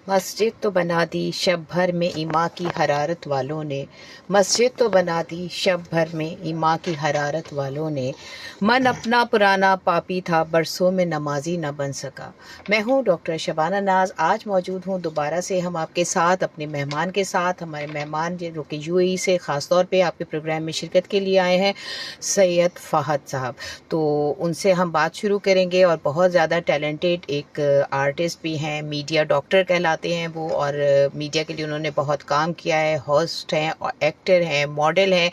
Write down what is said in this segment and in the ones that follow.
मस्जिद तो बना दी शब भर में ईमा की हरारत वालों ने, मस्जिद तो बना दी शब भर में ईमा की हरारत वालों ने, मन अपना पुराना पापी था बरसों में नमाजी न बन सका। मैं हूँ डॉक्टर शबाना नाज। आज मौजूद हूँ दोबारा से हम आपके साथ अपने मेहमान के साथ। हमारे मेहमान जो कि यूएई से ख़ास तौर पे आपके प्रोग्राम में शिरकत के लिए आए हैं, सैयद फ़हद साहब। तो उनसे हम बात शुरू करेंगे और बहुत ज़्यादा टैलेंटेड एक आर्टिस्ट भी हैं, मीडिया डॉक्टर कहलाते हैं वो, और मीडिया के लिए उन्होंने बहुत काम किया है। होस्ट हैं, एक्टर हैं, मॉडल हैं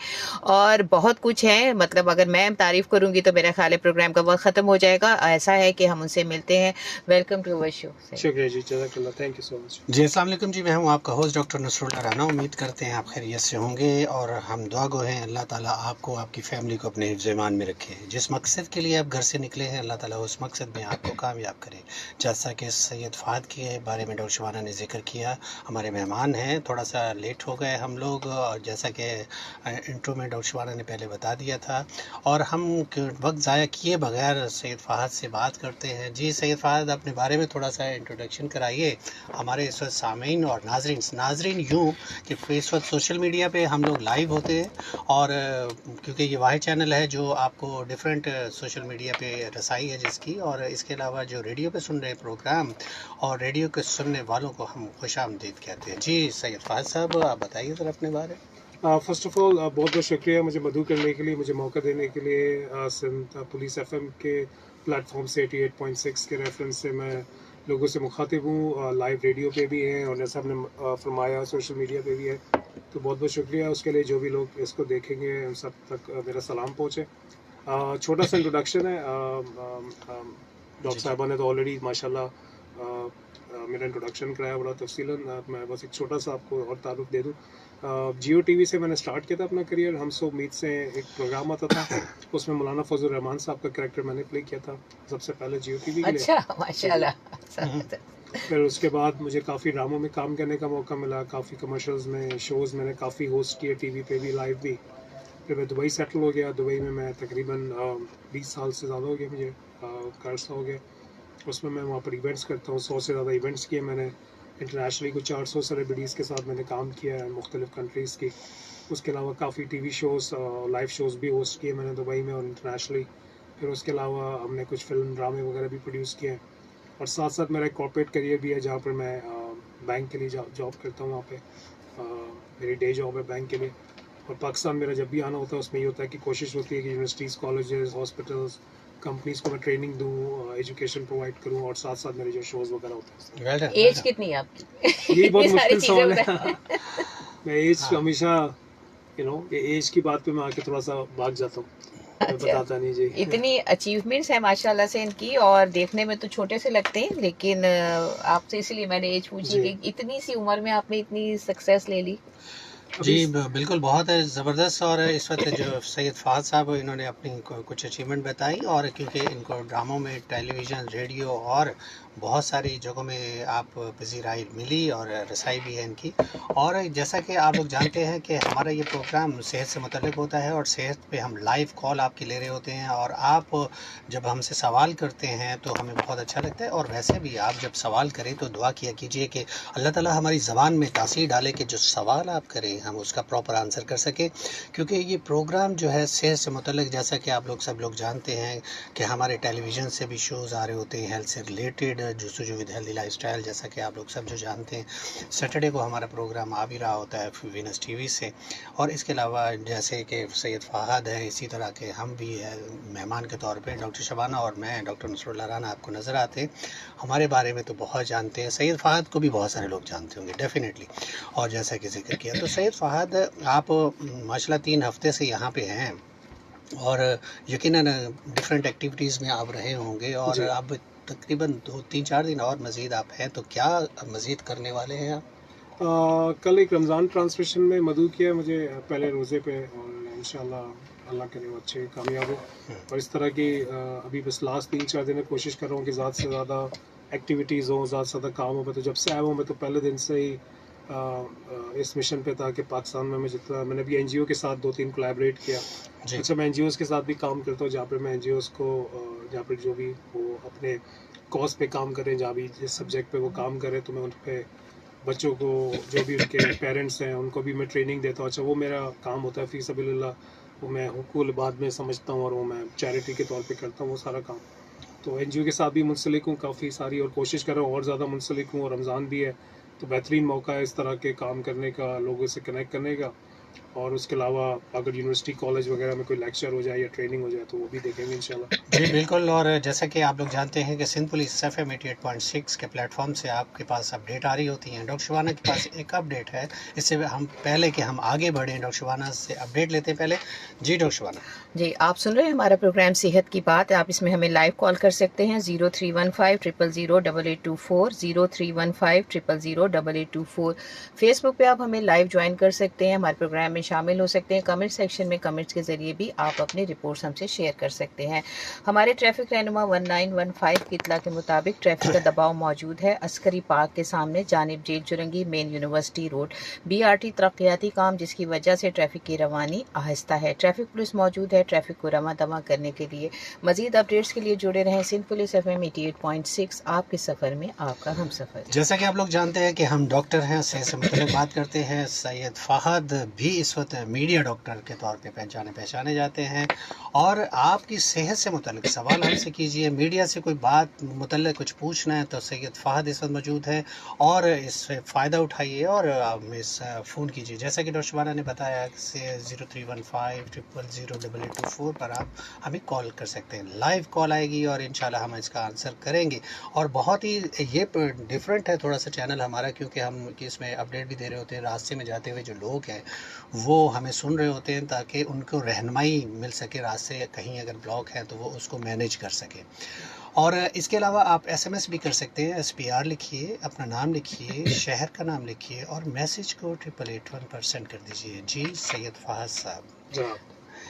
और बहुत कुछ है। मतलब अगर मैं तारीफ़ करूंगी तो मेरा ख्याल है प्रोग्राम का वक्त ख़त्म हो जाएगा। ऐसा है कि हम उनसे मिलते हैं। Welcome to our show. शुक्रिया जी, जज़ाकल्लाह, थैंक यू सो मच। जी अस्सलाम वालेकुम जी, मैं हूं आपका होस्ट डॉक्टर नसरुल्लाह राना। उम्मीद करते हैं आप खैरियत से होंगे और हम दुआ गो हैं अल्लाह ताला आपको आपकी फ़ैमिली को अपने हिफ्ज़-ए-ईमान में रखे। जिस मकसद के लिए आप घर से निकले हैं अल्लाह ताला उस मकसद में आपको कामयाब करे। जैसा कि सैयद फ़हद के बारे में डॉक्टर शबाना ने ज़िक्र किया, हमारे मेहमान हैं। थोड़ा सा लेट हो गए हम लोग और जैसा कि इंट्रो में डॉक्टर शबाना ने पहले बता दिया था, और हम वक्त ज़ाया किए बगैर सैयद फ़हद से बात करते हैं। जी सैयद फ़हद, अपने बारे में थोड़ा सा इंट्रोडक्शन कराइए हमारे इस वक्त सामीन और नाजरीन यूँ कि इस वक्त सोशल मीडिया पे हम लोग लाइव होते हैं और क्योंकि ये वाहिद चैनल है जो आपको डिफरेंट सोशल मीडिया पे रसाई है जिसकी, और इसके अलावा जो रेडियो पे सुन रहे प्रोग्राम और रेडियो के सुनने वालों को हम खुशामदीद कहते हैं। जी सैयद फ़हद साहब, आप बताइए ज़रा अपने बारे में। फ़र्स्ट ऑफ़ ऑल बहुत बहुत शुक्रिया मुझे मदऊ करने के लिए, मुझे मौका देने के लिए। सिंध पुलिस एफएम के प्लेटफॉर्म से 88.6 के रेफरेंस से मैं लोगों से मुखातिब हूँ। लाइव रेडियो पे भी हैं और जैसा आपने फरमाया सोशल मीडिया पे भी है, तो बहुत बहुत शुक्रिया उसके लिए। जो भी लोग इसको देखेंगे उन सब तक मेरा सलाम पहुँचे। छोटा सा इंट्रोडक्शन है। डॉक्टर साहिबा ने तो ऑलरेडी माशाल्लाह मेरा इंट्रोडक्शन कराया बड़ा तफसीलन। मैं बस एक छोटा सा आपको और तारुफ दे दूँ। जियो टीवी से मैंने स्टार्ट किया था अपना करियर। हम सो उम्मीद से एक प्रोग्राम आता था, उसमें मौलाना फजल रहमान साहब का कैरेक्टर मैंने प्ले किया था सबसे पहले जियो टीवी के लिए। अच्छा, माशाल्लाह। फिर उसके बाद मुझे काफ़ी ड्रामों में काम करने का मौका मिला, काफ़ी कमर्शियल्स में, शोज़ मैंने काफ़ी होस्ट किए, टीवी पे भी, लाइव भी। फिर मैं दुबई सेटल हो गया। दुबई में मैं तकरीबन 20 साल से ज़्यादा हो गया मुझे, कर्स हो गया। उसमें मैं वहाँ पर इवेंट्स करता हूँ। 100 से ज़्यादा इवेंट्स किए मैंने इंटरनेशनली। कुछ 400 सेलिब्रिटीज़ के साथ मैंने काम किया है मुख्तलिफ़ कंट्रीज़ की। उसके अलावा काफ़ी टीवी शोज़, लाइव शोज़ भी होस्ट किए मैंने दुबई में और इंटरनेशनली। फिर उसके अलावा हमने कुछ फिल्म ड्रामे वगैरह भी प्रोड्यूस किए हैं। और साथ साथ मेरा एक कॉर्पोरेट करियर भी है जहाँ पर मैं बैंक के लिए जॉब करता हूँ। वहाँ पे मेरी डे जॉब है बैंक के लिए। और पाकिस्तान मेरा जब भी आना होता है उसमें ये होता है कि कोशिश होती है कि यूनिवर्सिटीज़, कॉलेजेस, हॉस्पिटल्स, कंपनीज़ को मैं ट्रेनिंग दूँ, एजुकेशन प्रोवाइड करूँ और साथ साथ मेरे जो शोज़ वगैरह होते हैं। एज कितनी है आपकी? ये बहुत ये सारी मुश्किल चीजें सवाल बता। है। मैं एज हमेशा ये एज की बात पे मैं आके थोड़ा सा भाग जाता हूँ, मैं अच्छा, बताता नहीं जी। इतनी अचीवमेंट्स है माशाल्लाह से इनकी, और देखने में तो छोटे से लगते हैं, लेकिन आपसे इसलिए मैंने एज पूछी जी। कि इतनी सी उम्र में आपने इतनी सक्सेस ले ली। जी बिल्कुल, बहुत है ज़बरदस्त। और इस वक्त जो सैयद फ़हद साहब इन्होंने अपनी कुछ अचीवमेंट बताई, और क्योंकि इनको ड्रामों में, टेलीविज़न, रेडियो और बहुत सारी जगहों में आप बिज़ी राय मिली और रसाई भी है इनकी। और जैसा कि आप लोग जानते हैं कि हमारा ये प्रोग्राम सेहत से मुतल्लिक होता है और सेहत पे हम लाइव कॉल आपकी ले रहे होते हैं, और आप जब हमसे सवाल करते हैं तो हमें बहुत अच्छा लगता है। और वैसे भी आप जब सवाल करें तो दुआ किया कीजिए कि अल्लाह ताला हमारी ज़बान में तासीर डाले कि जो सवाल आप करें हम उसका प्रॉपर आंसर कर सकें। क्योंकि ये प्रोग्राम जो है सेहत से मुतल्लिक, जैसा कि आप लोग सब लोग जानते हैं कि हमारे टेलीविज़न से भी शोज़ आ रहे होते हैं हेल्थ से रिलेटेड, जुस्तजू विद हेल्दी लाइफस्टाइल, जैसा कि आप लोग सब जो जानते हैं। सैटरडे को हमारा प्रोग्राम आ भी रहा होता है वीनस टीवी से। और इसके अलावा जैसे कि सैयद फ़हद है, इसी तरह के हम भी मेहमान के तौर पर डॉक्टर शबाना और मैं डॉक्टर नसरुल्लाह राना आपको नज़र आते हैं। हमारे बारे में तो बहुत जानते हैं, सैयद फ़हद को भी बहुत सारे लोग जानते होंगे डेफिनेटली। और जैसा कि जिक्र किया, तो सैयद फ़हद आप माशाल्लाह 3 हफ़्ते से यहाँ पे हैं और यकीनन डिफरेंट एक्टिविटीज़ में आप रहे होंगे, और अब तकरीबन 2-3-4 दिन और मज़ीद आप हैं, तो क्या मज़ीद करने वाले हैं आप? कल एक रमज़ान ट्रांसमिशन में मदऊ किया मुझे पहले रोज़े पे, और इंशाल्लाह अल्लाह करे वो अच्छे कामयाब हो। और इस तरह की अभी बस लास्ट 3-4 दिन में कोशिश कर रहा हूँ कि ज़्यादा से ज़्यादा एक्टिविटीज़ हों, ज़्यादा से ज़्यादा काम हो। तो जब से आया हूँ मैं तो पहले दिन से ही इस मिशन पे था कि पाकिस्तान में मैं जितना, मैंने भी एनजीओ के साथ 2-3 कोलैबोरेट किया। अच्छा, मैं एनजीओज़ के साथ भी काम करता हूँ जहाँ पर मैं एनजीओज़ को जहाँ पर जो भी वो अपने कॉज पे काम करें, जहाँ भी जिस सब्जेक्ट पे वो काम करें, तो मैं उन पे बच्चों को, जो भी उनके पेरेंट्स हैं, उनको भी मैं ट्रेनिंग देता हूँ। अच्छा, वो मेरा काम होता है, फी सबीलिल्लाह, वो मैं हुकूक बाद में समझता हूँ और वो मैं चैरिटी के तौर पे करता हूँ वो सारा काम। तो एनजीओ के साथ भी मुंसलिक हूँ काफ़ी सारी, और कोशिश कर रहा हूँ और ज़्यादा मुंसलिक हूँ। और रमज़ान भी है तो बेहतरीन मौका है इस तरह के काम करने का, लोगों से कनेक्ट करने का। और उसके अलावा अगर यूनिवर्सिटी कॉलेज वगैरह में कोई लेक्चर हो जाए या ट्रेनिंग हो जाए तो वो भी देखेंगे इंशाल्लाह। जी बिल्कुल। और जैसा कि आप लोग जानते हैं कि सिंध पुलिस FM 88.6 के प्लेटफॉर्म से आपके पास अपडेट आ रही होती हैं। डॉक्टर शबाना के पास एक अपडेट है, इससे हम पहले कि हम आगे बढ़ें डॉक्टर शबाना से अपडेट लेते हैं पहले। जी डॉक्टर शबाना। जी, आप सुन रहे हैं हमारा प्रोग्राम सेहत की बात। आप इसमें हमें लाइव कॉल कर सकते हैं 0315008824, 0315008824। फेसबुक पे आप हमें लाइव ज्वाइन कर सकते हैं, हमारे प्रोग्राम में शामिल हो सकते हैं। कमेंट सेक्शन में कमेंट्स के जरिए भी आप अपनी रिपोर्ट्स हमसे शेयर कर सकते हैं। हमारे ट्रैफिक रहनुमा 1915 की इत्तला के मुताबिक ट्रैफिक का दबाव मौजूद है अस्करी पार्क के सामने जानिब जेल जुरंगी मेन यूनिवर्सिटी रोड, BRT तरक्याती काम, जिसकी वजह से ट्रैफिक की रवानी आहिस्ता है। ट्रैफिक पुलिस मौजूद है ट्रैफिक को रमा दमा करने के लिए। मजीद अपडेट्स के लिए जुड़े रहें सिंध पुलिस FM 88.6, आपके सफ़र में आपका हम सफ़र। जैसा कि आप लोग जानते हैं कि हम डॉक्टर हैं, सेहत से मुतल्लिक़ बात करते हैं। सैयद फ़हद भी इस वक्त मीडिया डॉक्टर के तौर पे पहचाने जाते हैं। और आपकी सेहत से मुतल्लिक़ सवाल हमसे कीजिए, मीडिया से कोई बात मुतल्लिक़ कुछ पूछना है तो सैयद फ़हद इस वक्त मौजूद है और इससे फ़ायदा उठाइए और इस फ़ोन कीजिए। जैसा कि डॉक्टर शबाना ने बताया कि 0315008824 पर आप हमें कॉल कर सकते हैं। लाइव कॉल आएगी और इंशाल्लाह हम इसका आंसर करेंगे। और बहुत ही ये डिफरेंट है थोड़ा सा चैनल हमारा, क्योंकि हम इसमें अपडेट भी दे रहे होते हैं। रास्ते में जाते हुए जो लोग हैं वो हमें सुन रहे होते हैं ताकि उनको रहनुमाई मिल सके, रास्ते कहीं अगर ब्लॉक है तो वो उसको मैनेज कर सके। और इसके अलावा आप SMS भी कर सकते हैं। SPR लिखिए, अपना नाम लिखिए, शहर का नाम लिखिए और मैसेज को 8881 पर सेंड कर दीजिए। जी सैयद फ़हद साहब।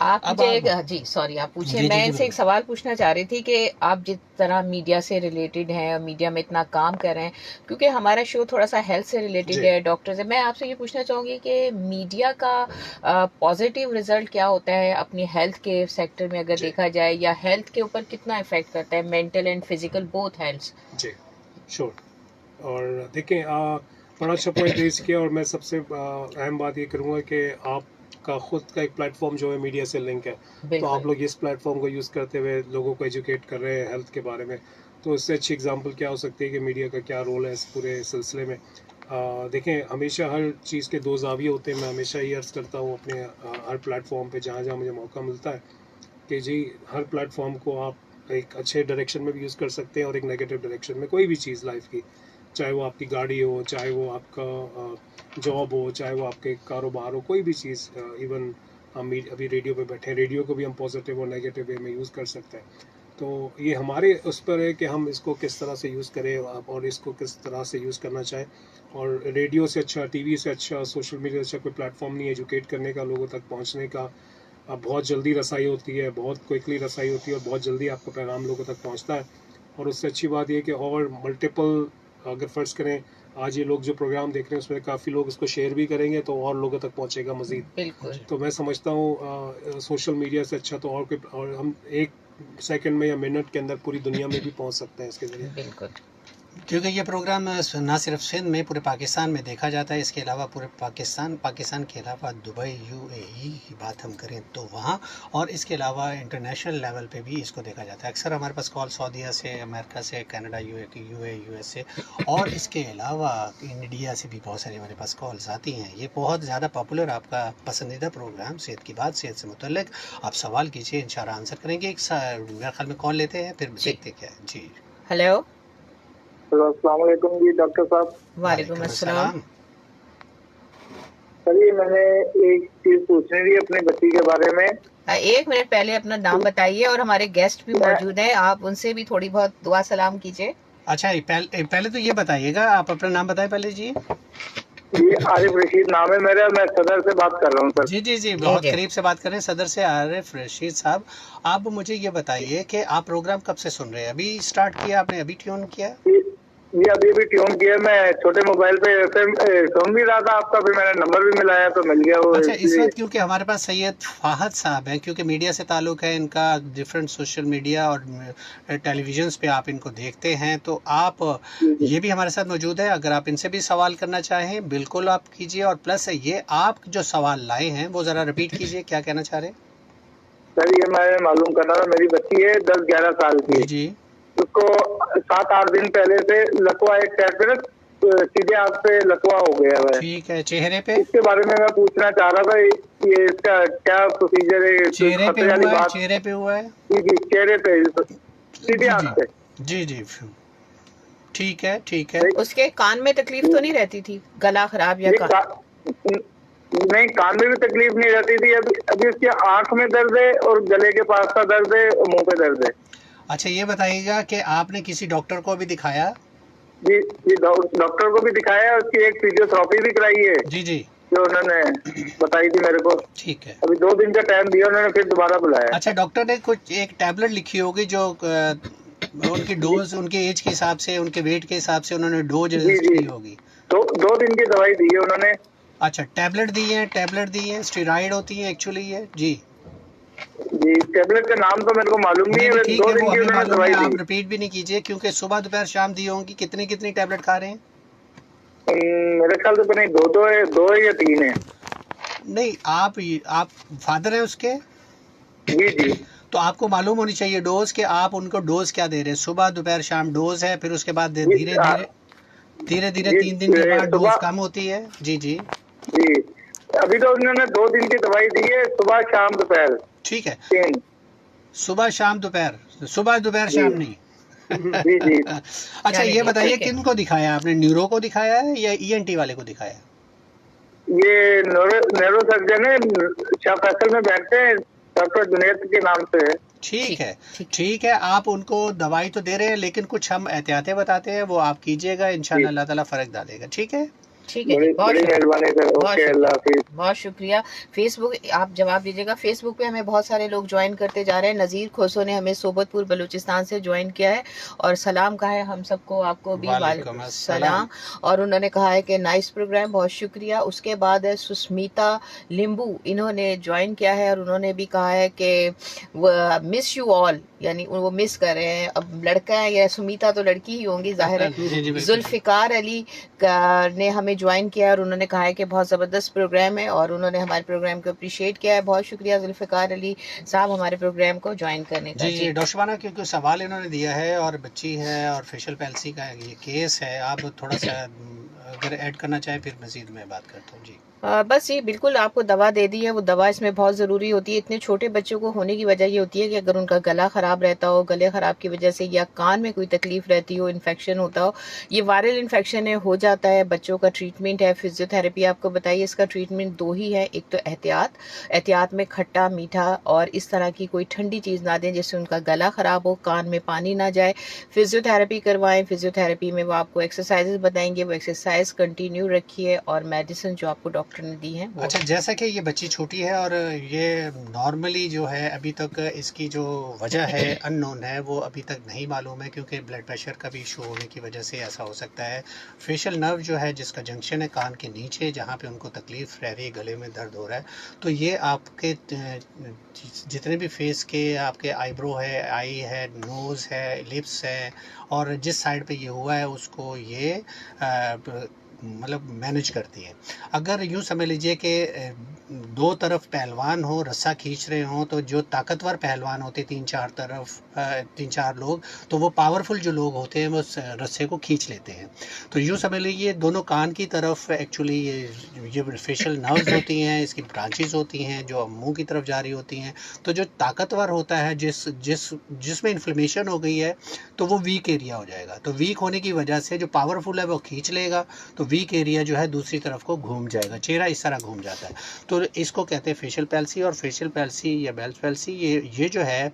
आप अब मुझे आप जी सॉरी आप पूछिए। जी मैं जी इनसे एक सवाल पूछना चाह रही थी कि आप जिस तरह मीडिया से रिलेटेड हैं और मीडिया में इतना काम कर रहे हैं, क्योंकि हमारा शो थोड़ा सा हेल्थ से रिलेटेड जी। है, डॉक्टर से, मैं आपसे ये पूछना चाहूँगी कि मीडिया का पॉजिटिव रिजल्ट क्या होता है अपनी हेल्थ के सेक्टर में अगर जी। देखा जाए, या हेल्थ के ऊपर कितना इफेक्ट करता है, mental and physical both health? जी श्योर। और देखें, बड़ा अच्छा पॉइंट रेज किया। और मैं सबसे अहम बात ये करूँगा कि आपका खुद का एक प्लेटफॉर्म जो है मीडिया से लिंक है, तो बिल्कुल आप लोग इस प्लेटफॉर्म को यूज़ करते हुए लोगों को एजुकेट कर रहे हैं हेल्थ के बारे में। तो इससे अच्छी एग्जांपल क्या हो सकती है कि मीडिया का क्या रोल है इस पूरे सिलसिले में। देखें, हमेशा हर चीज़ के दो ज़ाविये होते हैं। मैं हमेशा ये अर्ज़ करता हूँ अपने हर प्लेटफॉर्म पे जहाँ जहाँ मुझे मौका मिलता है कि जी, हर प्लेटफॉर्म को आप एक अच्छे डायरेक्शन में भी यूज़ कर सकते हैं और एक नेगेटिव डायरेक्शन में। कोई भी चीज़ लाइफ की, चाहे वो आपकी गाड़ी हो, चाहे वो आपका जॉब हो, चाहे वो आपके कारोबार हो, कोई भी चीज़। इवन हम अभी रेडियो पे बैठे हैं, रेडियो को भी हम पॉजिटिव और नेगेटिव वे में यूज़ कर सकते हैं। तो ये हमारे उस पर है कि हम इसको किस तरह से यूज़ करें और इसको किस तरह से यूज़ करना चाहें। और रेडियो से अच्छा, TV से अच्छा, सोशल मीडिया से अच्छा कोई प्लेटफॉर्म नहीं है एजुकेट करने का, लोगों तक पहुँचने का। अब बहुत जल्दी रसाई होती है, बहुत क्विकली रसाई होती है और बहुत जल्दी आपका पैगाम लोगों तक पहुंचता है। और उससे अच्छी बात ये कि और मल्टीपल, अगर फ़र्ज़ करें आज ये लोग जो प्रोग्राम देख रहे हैं उसमें काफ़ी लोग इसको शेयर भी करेंगे तो और लोगों तक पहुंचेगा मज़ीद। बिल्कुल तो मैं समझता हूँ सोशल मीडिया से अच्छा तो और हम एक सेकंड में या मिनट के अंदर पूरी दुनिया में भी पहुंच सकते हैं इसके ज़रिए। बिल्कुल। क्योंकि ये प्रोग्राम ना सिर्फ सिंध में, पूरे पाकिस्तान में देखा जाता है। इसके अलावा पूरे पाकिस्तान के अलावा दुबई, UAE की बात हम करें तो वहाँ, और इसके अलावा इंटरनेशनल लेवल पे भी इसको देखा जाता है। अक्सर हमारे पास कॉल सऊदीया से, अमेरिका से, कनाडा, USA और इसके अलावा इंडिया से भी बहुत सारी हमारे पास कॉल्स आती हैं। ये बहुत ज़्यादा पॉपुलर, आपका पसंदीदा प्रोग्राम सेहत की बात, सेहत से मुतल्लिक आप सवाल कीजिए, इंशाल्लाह आंसर करेंगे। मेरे ख्याल में कॉल लेते हैं, फिर देखते क्या है। जी हेलो, अस्सलाम वालेकुम जी डॉक्टर साहब। वालेकुम अस्सलाम। चलिए, मैंने एक चीज पूछनी थी अपनी बच्ची के बारे में। 1 मिनट पहले अपना नाम बताइए और हमारे गेस्ट भी मौजूद हैं, आप उनसे भी थोड़ी बहुत दुआ सलाम कीजिए। अच्छा, पहले तो ये बताइएगा, आप अपना नाम बताएं पहले जी। ये आरिफ रशीद नाम है मेरा, मैं सदर से बात कर रहा हूँ सर। जी बहुत करीब से बात कर रहे हैं, सदर से आरिफ रशीद साहब। आप मुझे ये बताइए कि आप प्रोग्राम कब से सुन रहे हैं? अभी स्टार्ट किया आपने, अभी ट्यून किया? ये अभी भी ट्यून किया, मैं छोटे मोबाइल पे FM सुन भी रहा था आपका, फिर मैंने नंबर भी मिलाया तो मिल गया वो। अच्छा, इस इसलिए वक्त क्योंकि हमारे पास सैयद फाहद साहब हैं, क्योंकि मीडिया से ताल्लुक़ है इनका, डिफरेंट सोशल मीडिया और टेलीविजन पे आप इनको देखते हैं, तो आप ये भी हमारे साथ मौजूद है। अगर आप इनसे भी सवाल करना चाहें बिल्कुल आप कीजिए, और प्लस ये आप जो सवाल लाए हैं वो ज़रा रिपीट कीजिए, क्या कहना चाह रहे हैं? सर ये मैं मालूम करना था, मेरी बच्ची है 10-11 साल की, जी जी उसको 7-8 दिन पहले से लकवा एक साइड पे ना सीधे आंख पे लकवा हो गया है। ठीक है, चेहरे पे? इसके बारे में मैं पूछना चाह रहा था, ये इसका क्या प्रोसीजर है? चेहरे पे खतरे वाली हुआ है? बात? चेहरे पे हुआ है? जी जी, चेहरे पे सीधे जी आंख पे। जी जी, ठीक है ठीक है। उसके कान में तकलीफ तो नहीं रहती थी, गला खराब या नहीं, कान में भी तकलीफ नहीं रहती थी। अभी उसकी आंख में दर्द है और गले के पास का दर्द है और मुंह पे दर्द है। अच्छा, ये बताइएगा कि आपने किसी डॉक्टर को भी दिखाया? जी जी, डॉक्टर को भी दिखाया, उसकी एक फिजियोथेरेपी भी कराई है जी जी, जो उन्होंने बताई थी मेरे को। ठीक है। अभी 2 दिन का टाइम दिया उन्होंने, फिर दोबारा बुलाया। अच्छा, डॉक्टर ने कुछ एक टैबलेट लिखी होगी जो उनकी डोज, उनके एज के हिसाब से, उनके वेट के हिसाब से उन्होंने डोज दी होगी। तो 2 दिन की दवाई दी है उन्होंने। अच्छा, टैबलेट दी है, स्टेरॉइड होती है एक्चुअली ये। जी जी, टैबलेट का नाम तो मेरे को मालूम नहीं है, ठीक 2 है, दिन वो की हमें उन्होंने मालूम दवाई है, आप दी। रिपीट भी नहीं कीजिए, क्योंकि सुबह दोपहर शाम दी होंगी। कितनी कितनी टैबलेट खा रहे हैं? मेरे ख्याल से नहीं, 2 है या 3 है। नहीं, आप फादर हैं उसके? जी जी तो आपको मालूम होनी चाहिए डोज, के आप उनको डोज क्या दे रहे हैं। सुबह दोपहर शाम डोज है, फिर उसके बाद धीरे धीरे 3 दिन के बाद डोज कम होती है। जी जी जी, अभी तो उन्होंने 2 दिन की दवाई दी है, सुबह शाम दोपहर। ठीक है, 3 सुबह शाम दोपहर, सुबह दोपहर शाम नहीं। जी जी। अच्छा, ये बताइए किन को दिखाया आपने? न्यूरो को दिखाया है या ENT वाले को दिखाया? ये नेरो सर्जन है, शाह फैसल में बैठते हैं, डॉक्टर जुनैद के नाम से है। ठीक है, आप उनको दवाई तो दे रहे हैं, लेकिन कुछ हम एहतियातें बताते हैं, वो आप कीजिएगा, इंशाल्लाह अल्लाह ताला फर्क डालेगा। ठीक है, ठीक है, बड़ी मेहरबानी सर। ओके, अल्लाह हाफिज। बहुत शुक्रिया। फेसबुक आप जवाब दीजिएगा। फेसबुक पे हमें बहुत सारे लोग ज्वाइन करते जा रहे हैं। नज़ीर खोसो ने हमें सोबतपुर बलूचिस्तान से ज्वाइन किया है और सलाम कहा है हम सबको, आपको भी वालेकुम सलाम। और उन्होंने कहा है कि नाइस प्रोग्राम, बहुत शुक्रिया। उसके बाद है सुस्मिता लिंबू, इन्होंने ज्वाइन किया है और उन्होंने भी कहा है कि मिस यू ऑल, यानी वो मिस कर रहे हैं। अब लड़का है या सुमिता तो लड़की ही होंगी जाहिर है। जुल्फिकार अली ने हमें ज्वाइन किया और उन्होंने कहा है कि बहुत ज़बरदस्त प्रोग्राम है और उन्होंने हमारे प्रोग्राम को अप्रिशिएट किया है। बहुत शुक्रिया जुल्फिकार अली साहब हमारे प्रोग्राम को ज्वाइन करने का। जी डॉक्टर शबाना, क्योंकि सवाल इन्होंने दिया है और बच्ची है और फेशियल पैल्सी का ये केस है, आप थोड़ा सा अगर ऐड करना चाहें फिर मजीद मैं बात करता हूँ। जी बस ये बिल्कुल आपको दवा दे दी है, वो दवा इसमें बहुत ज़रूरी होती है। इतने छोटे बच्चों को होने की वजह ये होती है कि अगर उनका गला ख़राब रहता हो, गले ख़राब की वजह से या कान में कोई तकलीफ़ रहती हो, इन्फेक्शन होता हो, ये वायरल इन्फेक्शन है, हो जाता है। बच्चों का ट्रीटमेंट है फिजियोथेरेपी। आपको बताइए इसका ट्रीटमेंट 2 ही है। एक तो एहतियात में खट्टा मीठा और इस तरह की कोई ठंडी चीज़ ना दें जिससे उनका गला ख़राब हो, कान में पानी ना जाए। फिजियोथेरेपी करवाएं। फिजियोथेरेपी में वो आपको एक्सरसाइजेज बताएंगे, वो एक्सरसाइज कंटिन्यू रखिए और मेडिसिन जो आपको डॉक्टर ने दी है। अच्छा, जैसा कि ये बच्ची छोटी है और ये नॉर्मली जो है अभी तक इसकी जो वजह है अननोन है, वो अभी तक नहीं मालूम है, क्योंकि ब्लड प्रेशर का भी इशू होने की वजह से ऐसा हो सकता है। फेशियल नर्व जो है जिसका जंक्शन है कान के नीचे, जहाँ पे उनको तकलीफ रह रही है, गले में दर्द हो रहा है, तो ये आपके जितने भी फेस के आपके आईब्रो है, आई है, नोज़ है, लिप्स है, और जिस साइड पे ये हुआ है उसको ये मतलब मैनेज करती है। अगर यूँ समझ लीजिए कि 2 तरफ पहलवान हो, रस्सा खींच रहे हों, तो जो ताकतवर पहलवान होते 3-4 लोग, तो वो पावरफुल जो लोग होते हैं वो रस्से को खींच लेते हैं। तो यूँ समझ लीजिए दोनों कान की तरफ एक्चुअली ये फेशियल नर्व्स होती हैं, इसकी ब्रांचेस होती हैं जो मुंह की तरफ जा रही होती हैं। तो जो ताकतवर होता है जिसमें इन्फ्लेमेशन हो गई है, तो वो वीक एरिया हो जाएगा। तो वीक होने की वजह से जो पावरफुल है वो खींच लेगा, तो वीक एरिया जो है दूसरी तरफ को घूम जाएगा, चेहरा इस तरह घूम जाता है। तो इसको कहते हैं फेशियल पैल्सी। और फेशियल पैल्सी या बेल्स पैल्सी ये जो है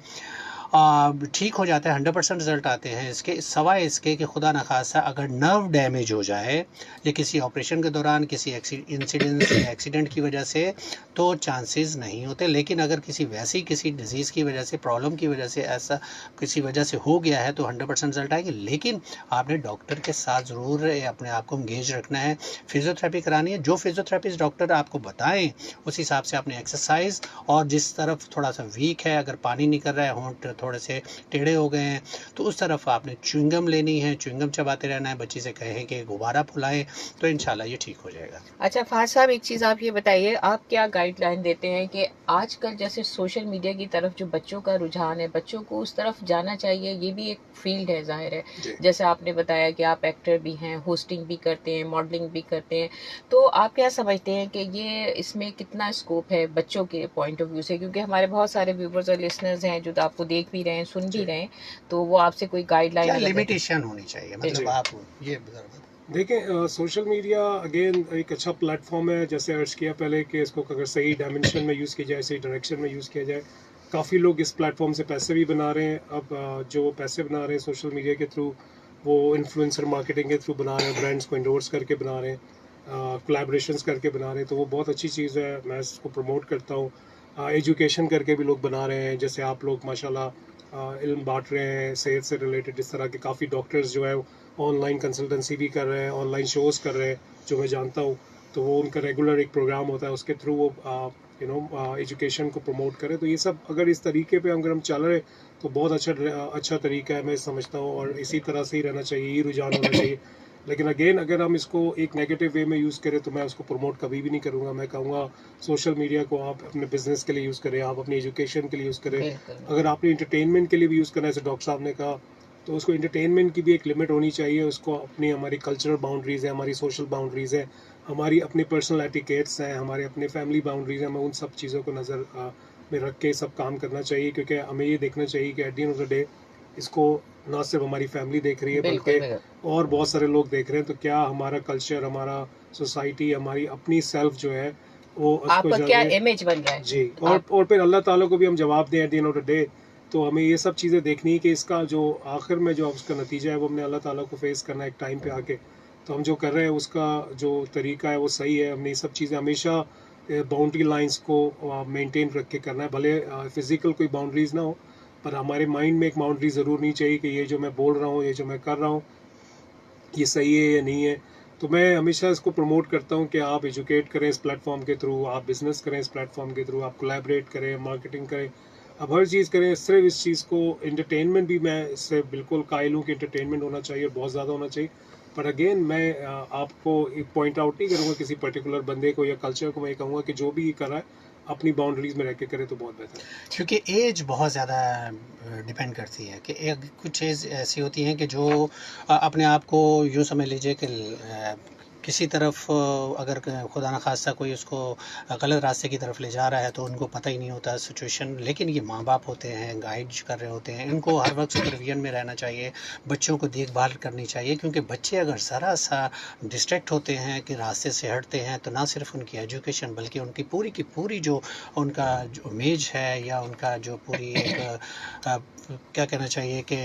ठीक हो जाता है, 100% रिजल्ट आते हैं इसके, सवाए इसके कि खुदा न खासा अगर नर्व डैमेज हो जाए या किसी ऑपरेशन के दौरान किसी इंसिडेंस या एक्सीडेंट की वजह से तो चांसेस नहीं होते। लेकिन अगर किसी डिजीज़ की वजह से, प्रॉब्लम की वजह से, ऐसा किसी वजह से हो गया है तो 100% रिजल्ट आएगी। लेकिन आपने डॉक्टर के साथ ज़रूर अपने आप को इंगेज रखना है, फिजियोथेरेपी करानी है। जो फिजियोथेरेपिस्ट डॉक्टर आपको बताएं उस हिसाब से आपने एक्सरसाइज, और जिस तरफ थोड़ा सा वीक है, अगर पानी नहीं कर रहा है, होंठ थोड़े से टेढ़े हो गए हैं, तो उस तरफ आपने च्युइंगम लेनी है, च्युइंगम चबाते रहना है। बच्ची से कहें कि गुब्बारा फुलाएं तो इंशाल्लाह ये ठीक हो जाएगा। अच्छा फहद साहब, एक चीज़ आप ये बताइए, आप क्या गाइडलाइन देते हैं कि आजकल जैसे सोशल मीडिया की तरफ जो बच्चों का रुझान है, बच्चों को उस तरफ जाना चाहिए, ये भी एक फील्ड है ज़ाहिर है, जैसे आपने बताया कि आप एक्टर भी हैं, होस्टिंग भी करते हैं, मॉडलिंग भी करते हैं, तो आप क्या समझते हैं कि ये इसमें कितना स्कोप है बच्चों के पॉइंट ऑफ व्यू से? क्योंकि हमारे बहुत सारे व्यूवर्स और लिसनर्स हैं जो आपको देख भी रहे हैं, सुन भी रहे हैं, तो वो आपसे कोई गाइडलाइन, लिमिटेशन होनी चाहिए, मतलब आप ये देखें, सोशल मीडिया अगेन एक अच्छा प्लेटफॉर्म है, जैसे अर्ज किया पहले कि इसको अगर सही डायमेंशन में यूज़ किया जाए, सही डायरेक्शन में यूज़ किया जाए। काफ़ी लोग इस प्लेटफॉर्म से पैसे भी बना रहे हैं। अब जो पैसे बना रहे हैं सोशल मीडिया के थ्रू, वो इन्फ्लुएंसर मार्केटिंग के थ्रू बना रहे हैं, ब्रांड्स को इंडोर्स करके बना रहे हैं, कोलैबोरेशंस करके बना रहे हैं, तो वो बहुत अच्छी चीज़ है, मैं इसको प्रमोट करता हूँ। एजुकेशन करके भी लोग बना रहे हैं, जैसे आप लोग माशाल्लाह इल्म बांट रहे हैं सेहत से रिलेटेड। इस तरह के काफ़ी डॉक्टर्स जो है ऑनलाइन कंसल्टेंसी भी कर रहे हैं, ऑनलाइन शोज़ कर रहे हैं, जो मैं जानता हूँ। तो वो उनका रेगुलर एक प्रोग्राम होता है, उसके थ्रू वो एजुकेशन को प्रमोट करें। तो ये सब अगर इस तरीके पे अगर हम चल रहे तो बहुत अच्छा तरीका है, मैं समझता हूँ, और इसी तरह से ही रहना चाहिए, ये रुझान होना चाहिए। लेकिन अगेन अगर हम इसको एक नेगेटिव वे में यूज़ करें तो मैं उसको प्रमोट कभी भी नहीं करूँगा। मैं कहूँगा सोशल मीडिया को आप अपने बिजनेस के लिए यूज़ करें, आप अपनी एजुकेशन के लिए यूज़ करें। अगर आपने इंटरटेनमेंट के लिए भी यूज़ करना है, जैसे डॉक्टर साहब ने कहा, तो उसको इंटरटेनमेंट की भी एक लिमिट होनी चाहिए। उसको अपनी, हमारी कल्चरल बाउंड्रीज़ है, हमारी सोशल बाउंड्रीज़ है, हमारी अपनी पर्सनल एटिकेट्स हैं, हमारे अपने फैमिली बाउंड्रीज़ हैं, हमें उन सब चीज़ों को नज़र में रख के सब काम करना चाहिए। क्योंकि हमें ये देखना चाहिए कि at the end of the day इसको ना सिर्फ हमारी फैमिली देख रही है बल्कि और बहुत सारे लोग देख रहे हैं। तो क्या हमारा कल्चर, हमारा सोसाइटी, हमारी अपनी सेल्फ जो है वो आपका क्या इमेज बन रहा है जी, और फिर अल्लाह ताला को भी हम जवाब दें at the end of the day. तो हमें ये सब चीज़ें देखनी है कि इसका जो आखिर में जो उसका नतीजा है वो हमने अल्लाह ताला को फेस करना है एक टाइम पे आके। तो हम जो कर रहे हैं उसका जो तरीका है वो सही है। हमने ये सब चीज़ें हमेशा बाउंड्री लाइंस को मेंटेन रख के करना है, भले फिज़िकल कोई बाउंड्रीज़ ना हो, पर हमारे माइंड में एक बाउंड्री ज़रूर नहीं चाहिए कि ये जो मैं बोल रहा हूँ, ये जो मैं कर रहा हूँ, ये सही है या नहीं है। तो मैं हमेशा इसको प्रमोट करता हूँ कि आप एजुकेट करें इस प्लेटफॉर्म के थ्रू, आप बिज़नेस करें इस प्लेटफॉर्म के थ्रू, आप कोलैबोरेट करें, मार्केटिंग करें, अब हर चीज़ करें। सिर्फ इस चीज़ को, एंटरटेनमेंट भी मैं इससे बिल्कुल कायल हूँ कि एंटरटेनमेंट होना चाहिए और बहुत ज़्यादा होना चाहिए। पर अगेन मैं आपको एक पॉइंट आउट नहीं करूँगा किसी पर्टिकुलर बंदे को या कल्चर को। मैं कहूँगा कि जो भी कर रहा है अपनी बाउंड्रीज में रह के करे तो बहुत बेहतर है। क्योंकि एज बहुत ज़्यादा डिपेंड करती है कि एक कुछ एज ऐसी होती हैं कि जो अपने आप को यूँ समझ लीजिए कि किसी तरफ अगर खुदा न खास्ता कोई उसको गलत रास्ते की तरफ ले जा रहा है तो उनको पता ही नहीं होता सिचुएशन। लेकिन ये माँ बाप होते हैं, गाइड कर रहे होते हैं, इनको हर वक्त सुपरविजन में रहना चाहिए, बच्चों को देखभाल करनी चाहिए। क्योंकि बच्चे अगर ज़रा सा डिस्ट्रैक्ट होते हैं कि रास्ते से हटते हैं तो ना सिर्फ उनकी एजुकेशन बल्कि उनकी पूरी की पूरी जो उनका जो इमेज है या उनका जो पूरी एक क्या कहना चाहिए कि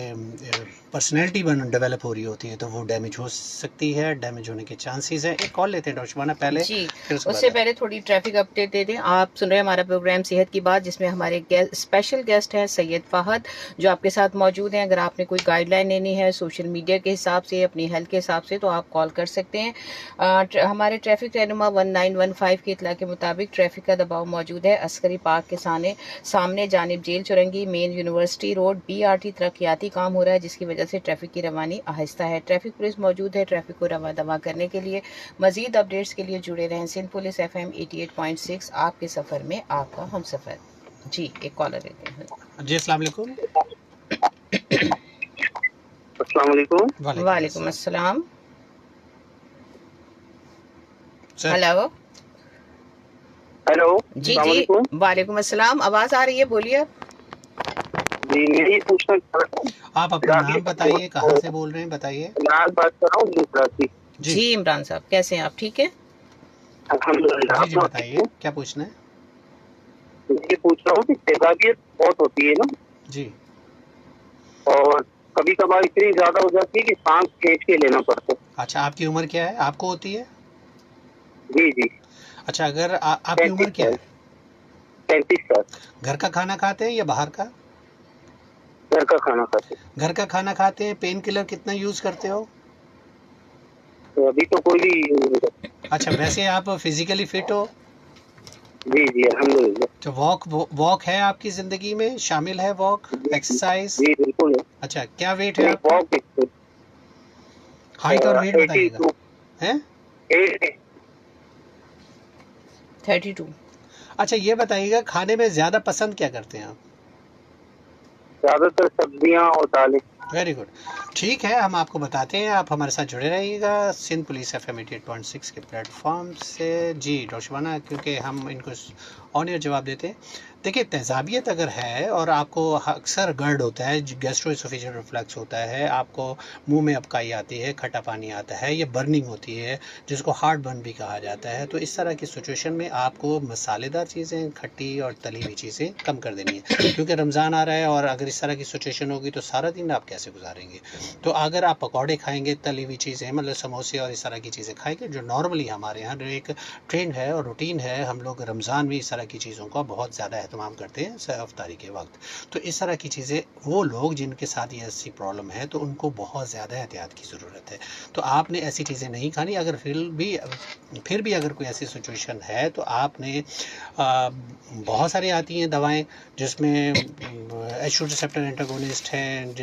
पर्सनैलिटी डेवलप हो रही होती है तो वो डैमेज हो सकती है, डैमेज होने के चांसेस हैं। एक कॉल लेते हैं डॉक्टर शबाना पहले जी, उससे पहले थोड़ी ट्रैफिक अपडेट दे दें। आप सुन रहे हैं हमारा प्रोग्राम सेहत की बात, जिसमें हमारे स्पेशल गेस्ट हैं सैयद फहद जो आपके साथ मौजूद हैं। अगर आपने कोई गाइडलाइन लेनी है सोशल मीडिया के हिसाब से, अपनी हेल्थ के हिसाब से, तो आप कॉल कर सकते हैं। हमारे ट्रैफिक रहनुमा 1915 की इतला के मुताबिक ट्रैफिक का दबाव मौजूद है अस्करी पार्क के सामने जानिब jail Chowrangi main university road BRT तरक्याती काम हो रहा है, जिसकी वजह से ट्रैफिक की रवानी आहिस्ता है। ट्रैफिक पुलिस मौजूद है ट्रैफिक को रवा दवा करने के लिए। मजीद अपडेट्स के लिए जुड़े रहें सिंध पुलिस FM 88.6, आपके सफर में आपका हम सफर। जी, एक कॉलर लेते हैं। जी, अस्सलाम वालेकुम। अस्सलाम वालेकुम। वालेकुम अस्सलाम। हेलो हेलो जी जी, वालेकुम अस्सलाम। आवाज आ रही है, बोलिए। जी, मेरी पूछना, आप अपना नाम बताइए, कहाँ से बोल रहे हैं, बताइए। इमरान बात कर रहा हूँ जी इमरान साहब, कैसे हैं आप? ठीक है, अल्हम्दुलिल्लाह। जी बताइए, क्या पूछना है? ये पूछ रहा हूँ कि तेजाबियत बहुत होती है ना जी। और कभी कभार इतनी ज्यादा हो जाती है कि सांस खींच के लेना पड़ता है। अच्छा, आपकी उम्र क्या है, आपको होती है? जी जी। अच्छा, अगर आपकी उम्र क्या है? 35 साल। घर का खाना खाते हैं या बाहर का? घर का खाना खाते हैं। घर का खाना खाते हैं। पेन किलर कितना यूज करते हो? तो अभी तो कोई भी नहीं करता। अच्छा, वैसे आप फिजिकली फिट हो? जी जी अल्हम्दुलिल्लाह। तो वॉक है आपकी जिंदगी में, शामिल है वॉक, एक्सरसाइज? जी बिल्कुल है। अच्छा, क्या वेट है आपका? वॉक हाइट और वेट बताइएगा। 82। हैं? 32। अच्छा, ये बताइएगा, खाने में ज्यादा पसंद क्या करते हैं आप? ज्यादातर सब्जियां और दालें। Very good. ठीक है, हम आपको बताते हैं, आप हमारे साथ जुड़े रहिएगा सिंध पुलिस FM 88.6 के प्लेटफॉर्म से। जी डॉक्टर शबाना, क्योंकि हम इनको ऑन एयर जवाब देते हैं। देखिए, तेज़ाबियत अगर है और आपको अक्सर गर्ड होता है, गैस्ट्रोएसोफेजियल रिफ्लक्स होता है, आपको मुंह में अबकाई आती है, खट्टा पानी आता है, ये बर्निंग होती है, जिसको हार्ट बर्न भी कहा जाता है, तो इस तरह की सिचुएशन में आपको मसालेदार चीज़ें, खट्टी और तली हुई चीज़ें कम कर देनी है, क्योंकि रमज़ान आ रहा है और अगर इस तरह की सिचुएशन होगी तो सारा दिन आप कैसे गुजारेंगे। तो अगर आप पकौड़े खाएंगे, तली हुई चीज़ें मतलब समोसे और इस तरह की चीज़ें खाएंगे, जो नॉर्मली हमारे यहाँ जो एक ट्रेंड है और रूटीन है, हम लोग रमज़ान में इस तरह की चीज़ों का बहुत ज़्यादा एहतमाम करते हैं अफ्तारी के वक्त। तो इस तरह की चीज़ें, वो लोग जिनके साथ ये ऐसी प्रॉब्लम है तो उनको बहुत ज़्यादा एहतियात की ज़रूरत है। तो आपने ऐसी चीज़ें नहीं खानी। अगर फिर भी अगर कोई ऐसी सिचुएशन है तो आपने बहुत सारी आती हैं दवाएं, जिसमें एच रिसेप्टर एंटागोनिस्ट हैं,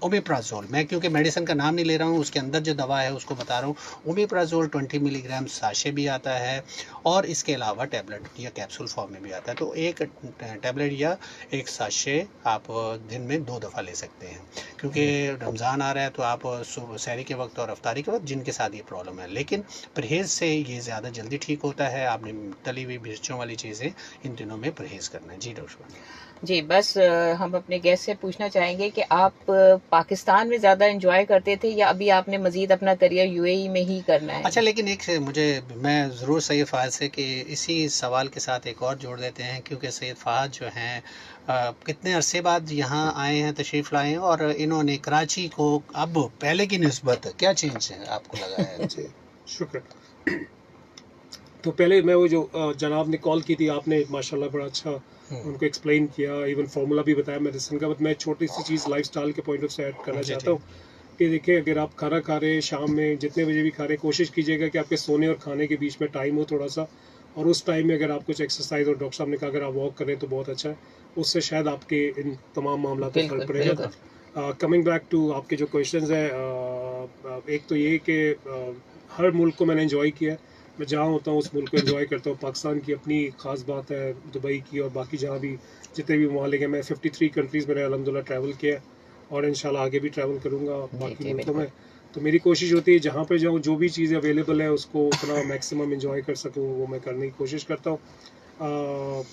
ओमेप्राजोल, मैं क्योंकि मेडिसिन का नाम नहीं ले रहा हूँ, उसके अंदर जो दवा है उसको बता रहा हूँ। ओमेप्राजोल 20 मिलीग्राम साशे भी आता है, और इसके अलावा टैबलेट या कैप्सूल फॉर्म में भी आता है। तो एक टैबलेट या एक साशे आप दिन में 2 दफ़ा ले सकते हैं, क्योंकि रमज़ान आ रहा है तो आप सुबह सहरी के वक्त और अफ्तारी के वक्त, जिनके साथ ये प्रॉब्लम है। लेकिन परहेज़ से ये ज़्यादा जल्दी ठीक होता है। आपने तली हुई मिर्चों वाली चीज़ें इन दिनों में परहेज़ करना है। जी डॉक्टर। जी, बस हम अपने गेस्ट से पूछना चाहेंगे कि आप पाकिस्तान में ज़्यादा एंजॉय करते थे या अभी आपने मज़ीद अपना करियर यूएई में ही करना है? अच्छा, लेकिन मैं ज़रूर सैयद फ़हद से कि इसी सवाल के साथ एक और जोड़ देते हैं, क्योंकि सैयद फ़हद जो हैं कितने अरसे बाद यहाँ आए हैं, तशरीफ़ लाए हैं, और इन्होंने कराची को अब पहले की निस्बत क्या चेंज है आपको लगा है? जी शुक्र। तो पहले मैं वो जो जनाब ने कॉल की थी, आपने माशाल्लाह बड़ा अच्छा उनको एक्सप्लेन किया, इवन फार्मूला भी बताया मेडिसिन का। बट मैं छोटी सी चीज़ लाइफस्टाइल के पॉइंट ऑफ से ऐड करना चाहता हूँ कि देखिए, अगर आप खाना खा रहे हैं शाम में जितने बजे भी खा रहे हैं, कोशिश कीजिएगा कि आपके सोने और खाने के बीच में टाइम हो थोड़ा सा, और उस टाइम में अगर आप कुछ एक्सरसाइज, और डॉक्टर साहब ने कहा अगर आप वॉक करें तो बहुत अच्छा है, उससे शायद आपके इन तमाम मामला पर फर्क पड़ेगा। कमिंग बैक टू आपके जो क्वेश्चंस है, एक तो ये कि हर मुल्क को मैंने एंजॉय किया, मैं जहाँ होता हूँ उस मुल्क को एंजॉय करता हूँ। पाकिस्तान की अपनी ख़ास बात है, दुबई की, और बाकी जहाँ भी जितने भी ममालिक हैं, मैं 53 कंट्रीज़ मैंने अल्हम्दुलिल्लाह ट्रैवल किया है, और इंशाल्लाह आगे भी ट्रैवल करूँगा बाकी मुल्कों में। तो मेरी कोशिश होती है जहाँ पे जाऊँ, जो भी चीज़ें अवेलेबल है उसको उतना मैक्सिमम एंजॉय कर सकूँ, वो मैं करने की कोशिश करता हूँ।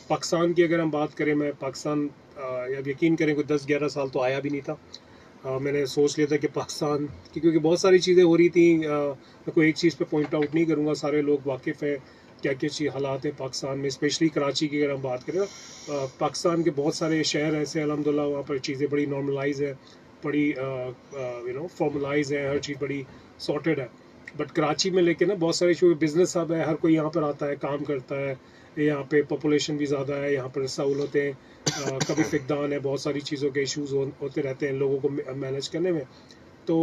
पाकिस्तान की अगर हम बात करें, मैं पाकिस्तान अब यकीन करें कोई 10-11 साल तो आया भी नहीं था। मैंने सोच लिया था कि पाकिस्तान की, क्योंकि बहुत सारी चीज़ें हो रही थी, मैं कोई एक चीज़ पे पॉइंट आउट नहीं करूँगा, सारे लोग वाकिफ़ हैं क्या क्या चीज़ हालात है पाकिस्तान में, स्पेशली कराची की अगर हम बात करें। पाकिस्तान के बहुत सारे शहर ऐसे अल्हम्दुलिल्लाह वहाँ पर चीज़ें बड़ी नॉर्मलाइज है, बड़ी फॉर्मलाइज है, हर चीज़ बड़ी सॉर्टेड है। बट कराची में लेके ना बहुत सारे जो बिज़नेस हब है, हर कोई यहाँ पर आता है, काम करता है, यहाँ पे पॉपुलेशन भी ज़्यादा है, यहाँ पर सहूलतें कभी फिकदान है, बहुत सारी चीज़ों के इश्यूज होते रहते हैं लोगों को मैनेज करने में। तो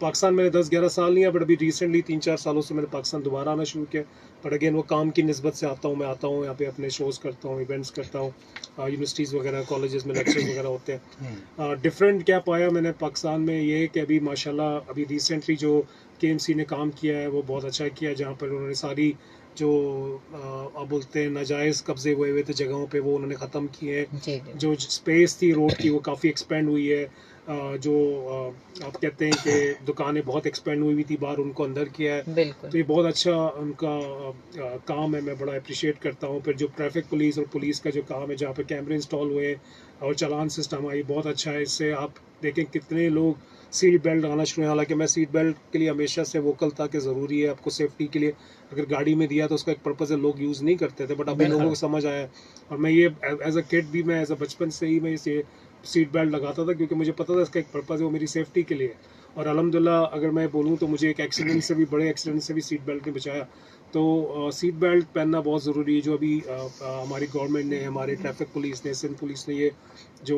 पाकिस्तान मैंने 10-11 साल नहीं है, बट अभी रिसेंटली 3-4 सालों से मैंने पाकिस्तान दोबारा आना शुरू किया। बट अगेन वो काम की निस्बत से आता हूँ, मैं आता हूँ यहाँ पे अपने शोज़ करता हूँ, इवेंट्स करता हूँ, यूनिवर्सिटीज़ वगैरह, कॉलेजेस में लेक्चर्स वगैरह होते हैं। डिफरेंट क्या पाया मैंने पाकिस्तान में, ये कि अभी माशाल्लाह अभी रिसेंटली जो KMC ने काम किया है वो बहुत अच्छा किया, जहाँ पर उन्होंने सारी जो आप बोलते हैं नाजायज़ कब्जे हुए थे जगहों पे, वो उन्होंने ख़त्म किए हैं। जो स्पेस थी रोड की वो काफ़ी एक्सपेंड हुई है। जो आप कहते हैं कि दुकानें बहुत एक्सपेंड हुई थी बाहर, उनको अंदर किया है। तो ये बहुत अच्छा उनका काम है, मैं बड़ा अप्रिशिएट करता हूँ। फिर जो ट्रैफिक पुलिस और पुलिस का जो काम है, जहाँ पे कैमरे इंस्टॉल हुए और चालान सिस्टम आई, बहुत अच्छा है। इससे आप देखें कितने लोग सीट बेल्ट आना शुरू है। हालांकि मैं सीट बेल्ट के लिए हमेशा से वोकल था कि ज़रूरी है आपको सेफ्टी के लिए, अगर गाड़ी में दिया तो उसका एक पर्पज़ है, लोग यूज़ नहीं करते थे, बट अभी लोगों को समझ आया। और मैं ये एज अ किड भी, मैं एज अ बचपन से ही मैं इसे सीट बेल्ट लगाता था, क्योंकि मुझे पता था इसका एक पर्पज़ है, वो मेरी सेफ्टी के लिए। और अल्हम्दुलिल्लाह अगर मैं बोलूँ तो मुझे एक एक्सीडेंट से भी, बड़े एक्सीडेंट से भी सीट बेल्ट ने बचाया। तो सीट बेल्ट पहनना बहुत ज़रूरी है। जो अभी हमारी गवर्नमेंट ने, हमारे ट्रैफिक पुलिस ने, सिंध पुलिस ने ये जो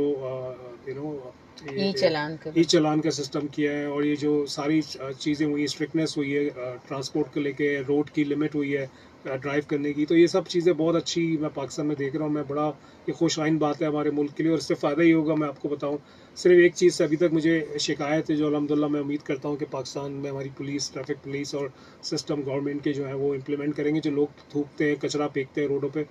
ई चालान का सिस्टम किया है, और ये जो सारी चीज़ें हुई, स्ट्रिक्टनेस हुई है ट्रांसपोर्ट को लेके, रोड की लिमिट हुई है ड्राइव करने की, तो ये सब चीज़ें बहुत अच्छी मैं पाकिस्तान में देख रहा हूँ। मैं बड़ा ये खुश आइन बात है हमारे मुल्क के लिए, और इससे फ़ायदा ही होगा। मैं आपको बताऊँ, सिर्फ एक चीज़ से अभी तक मुझे शिकायत है, जो अल्हम्दुलिल्लाह मैं उम्मीद करता हूँ कि पाकिस्तान में हमारी पुलिस, ट्रैफिक पुलिस और सिस्टम गवर्नमेंट के जो है वो इम्प्लीमेंट करेंगे। जो लोग थूकते हैं, कचरा फेंकते हैं रोडों पे,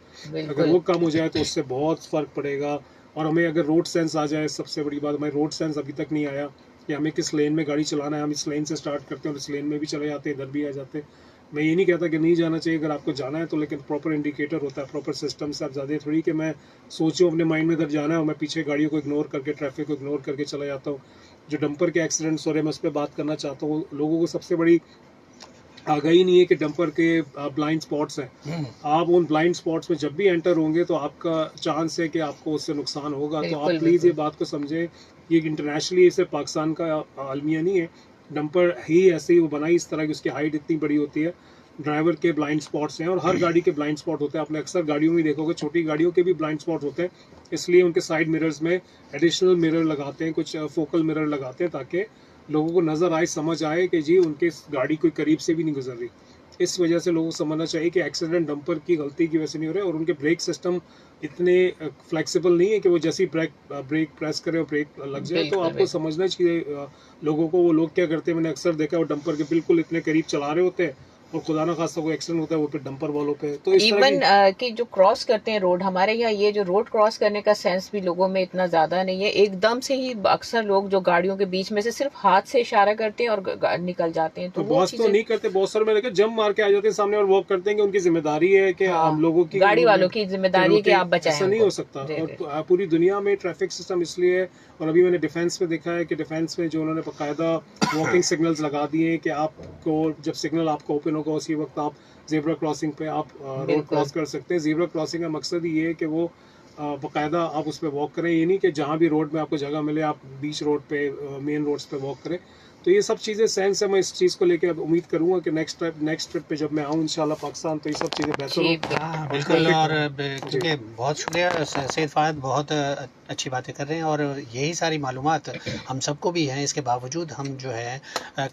अगर वो कम हो जाए तो उससे बहुत फ़र्क पड़ेगा। और हमें अगर रोड सेंस आ जाए, सबसे बड़ी बात, हमें रोड सेंस अभी तक नहीं आया कि हमें किस लेन में गाड़ी चलाना है। हम इस लेन से स्टार्ट करते हैं और इस लेन में भी चले जाते हैं, इधर भी आ जाते हैं। मैं ये नहीं कहता कि नहीं जाना चाहिए, अगर आपको जाना है तो, लेकिन प्रॉपर इंडिकेटर होता है, प्रॉपर सिस्टम से। आप ज़्यादा थोड़ी कि मैं सोचूं अपने माइंड में इधर जाना है और मैं पीछे गाड़ियों को इग्नोर करके, ट्रैफिक को इग्नोर करके चला जाता हूँ। जो डंपर के एक्सीडेंट्स हो रहे हैं, मैं उस पर बात करना चाहता हूँ। लोगों को सबसे बड़ी आगाही नहीं है कि डंपर के ब्लाइंड स्पॉट्स हैं। आप उन ब्लाइंड स्पॉट्स में जब भी एंटर होंगे तो आपका चांस है कि आपको उससे नुकसान होगा। तो आप प्लीज़ ये बात को समझें, ये इंटरनेशनली इसे पाकिस्तान का आलमिया नहीं है। डंपर ही ऐसे ही वो बनाई इस तरह की, उसकी हाइट इतनी बड़ी होती है। ड्राइवर के ब्लाइंड स्पॉट्स हैं और हर गाड़ी के ब्लाइंड स्पॉट होते हैं। आपने अक्सर गाड़ियों में देखोगे, छोटी गाड़ियों के भी ब्लाइंड स्पॉट होते हैं, इसलिए उनके साइड मिरर्स में एडिशनल मिरर लगाते हैं, कुछ फोकल मिरर लगाते हैं, ताकि लोगों को नज़र आए, समझ आए कि जी उनके गाड़ी कोई करीब से भी नहीं गुजर रही। इस वजह से लोगों को समझना चाहिए कि एक्सीडेंट डंपर की गलती की वजह से नहीं हो रहे, और उनके ब्रेक सिस्टम इतने फ्लेक्सिबल नहीं है कि वो जैसी ब्रेक प्रेस करे और ब्रेक लग जाए। तो आपको समझना चाहिए लोगों को। वो लोग क्या करते हैं, मैंने अक्सर देखा, वो डंपर के बिल्कुल इतने करीब चला रहे होते हैं और खुदा ना खास्ता कोई एक्सीडेंट होता है वो फिर डंपर वालों पे। तो इस इवन कि जो क्रॉस करते हैं रोड, हमारे यहाँ ये जो रोड क्रॉस करने का सेंस भी लोगों में इतना ज्यादा नहीं है। एकदम से ही अक्सर लोग जो गाड़ियों के बीच में से सिर्फ हाथ से इशारा करते हैं और निकल जाते हैं। तो बहुत तो नहीं करते, बहुत सारे मैंने देखा जंप मार के आ जाते हैं सामने और वॉक करते हैं कि उनकी जिम्मेदारी है कि हम लोगों की, गाड़ी वालों की जिम्मेदारी है कि आप बचाएं। ऐसा नहीं हो सकता। और पूरी दुनिया में ट्रैफिक सिस्टम इसलिए, और अभी मैंने डिफेंस में देखा है कि डिफेंस में जो उन्होंने बाकायदा वॉकिंग सिग्नल्स लगा दिए हैं कि आपको जब सिग्नल आपका ओपन होगा उसी वक्त आप ज़ेब्रा क्रॉसिंग पे आप रोड क्रॉस कर सकते हैं। ज़ेब्रा क्रॉसिंग का मकसद ही ये है कि वो बाकायदा आप उस पर वॉक करें। ये नहीं कि जहाँ भी रोड में आपको जगह मिले आप बीच रोड पे, मेन रोड्स पे वॉक करें। तो ये सब चीज़ें सेंस है। मैं इस चीज़ को लेकर अब उम्मीद करूंगा कि नेक्स्ट ट्रिप पे जब मैं आऊँ इंशाल्लाह पाकिस्तान, तो ये सब चीज़ें बेहतर हो। बिल्कुल। और क्योंकि बहुत शुक्रिया सैयद फ़ाहद, बहुत अच्छी बातें कर रहे हैं और यही सारी मालूमात हम सबको भी हैं। इसके बावजूद हम जो है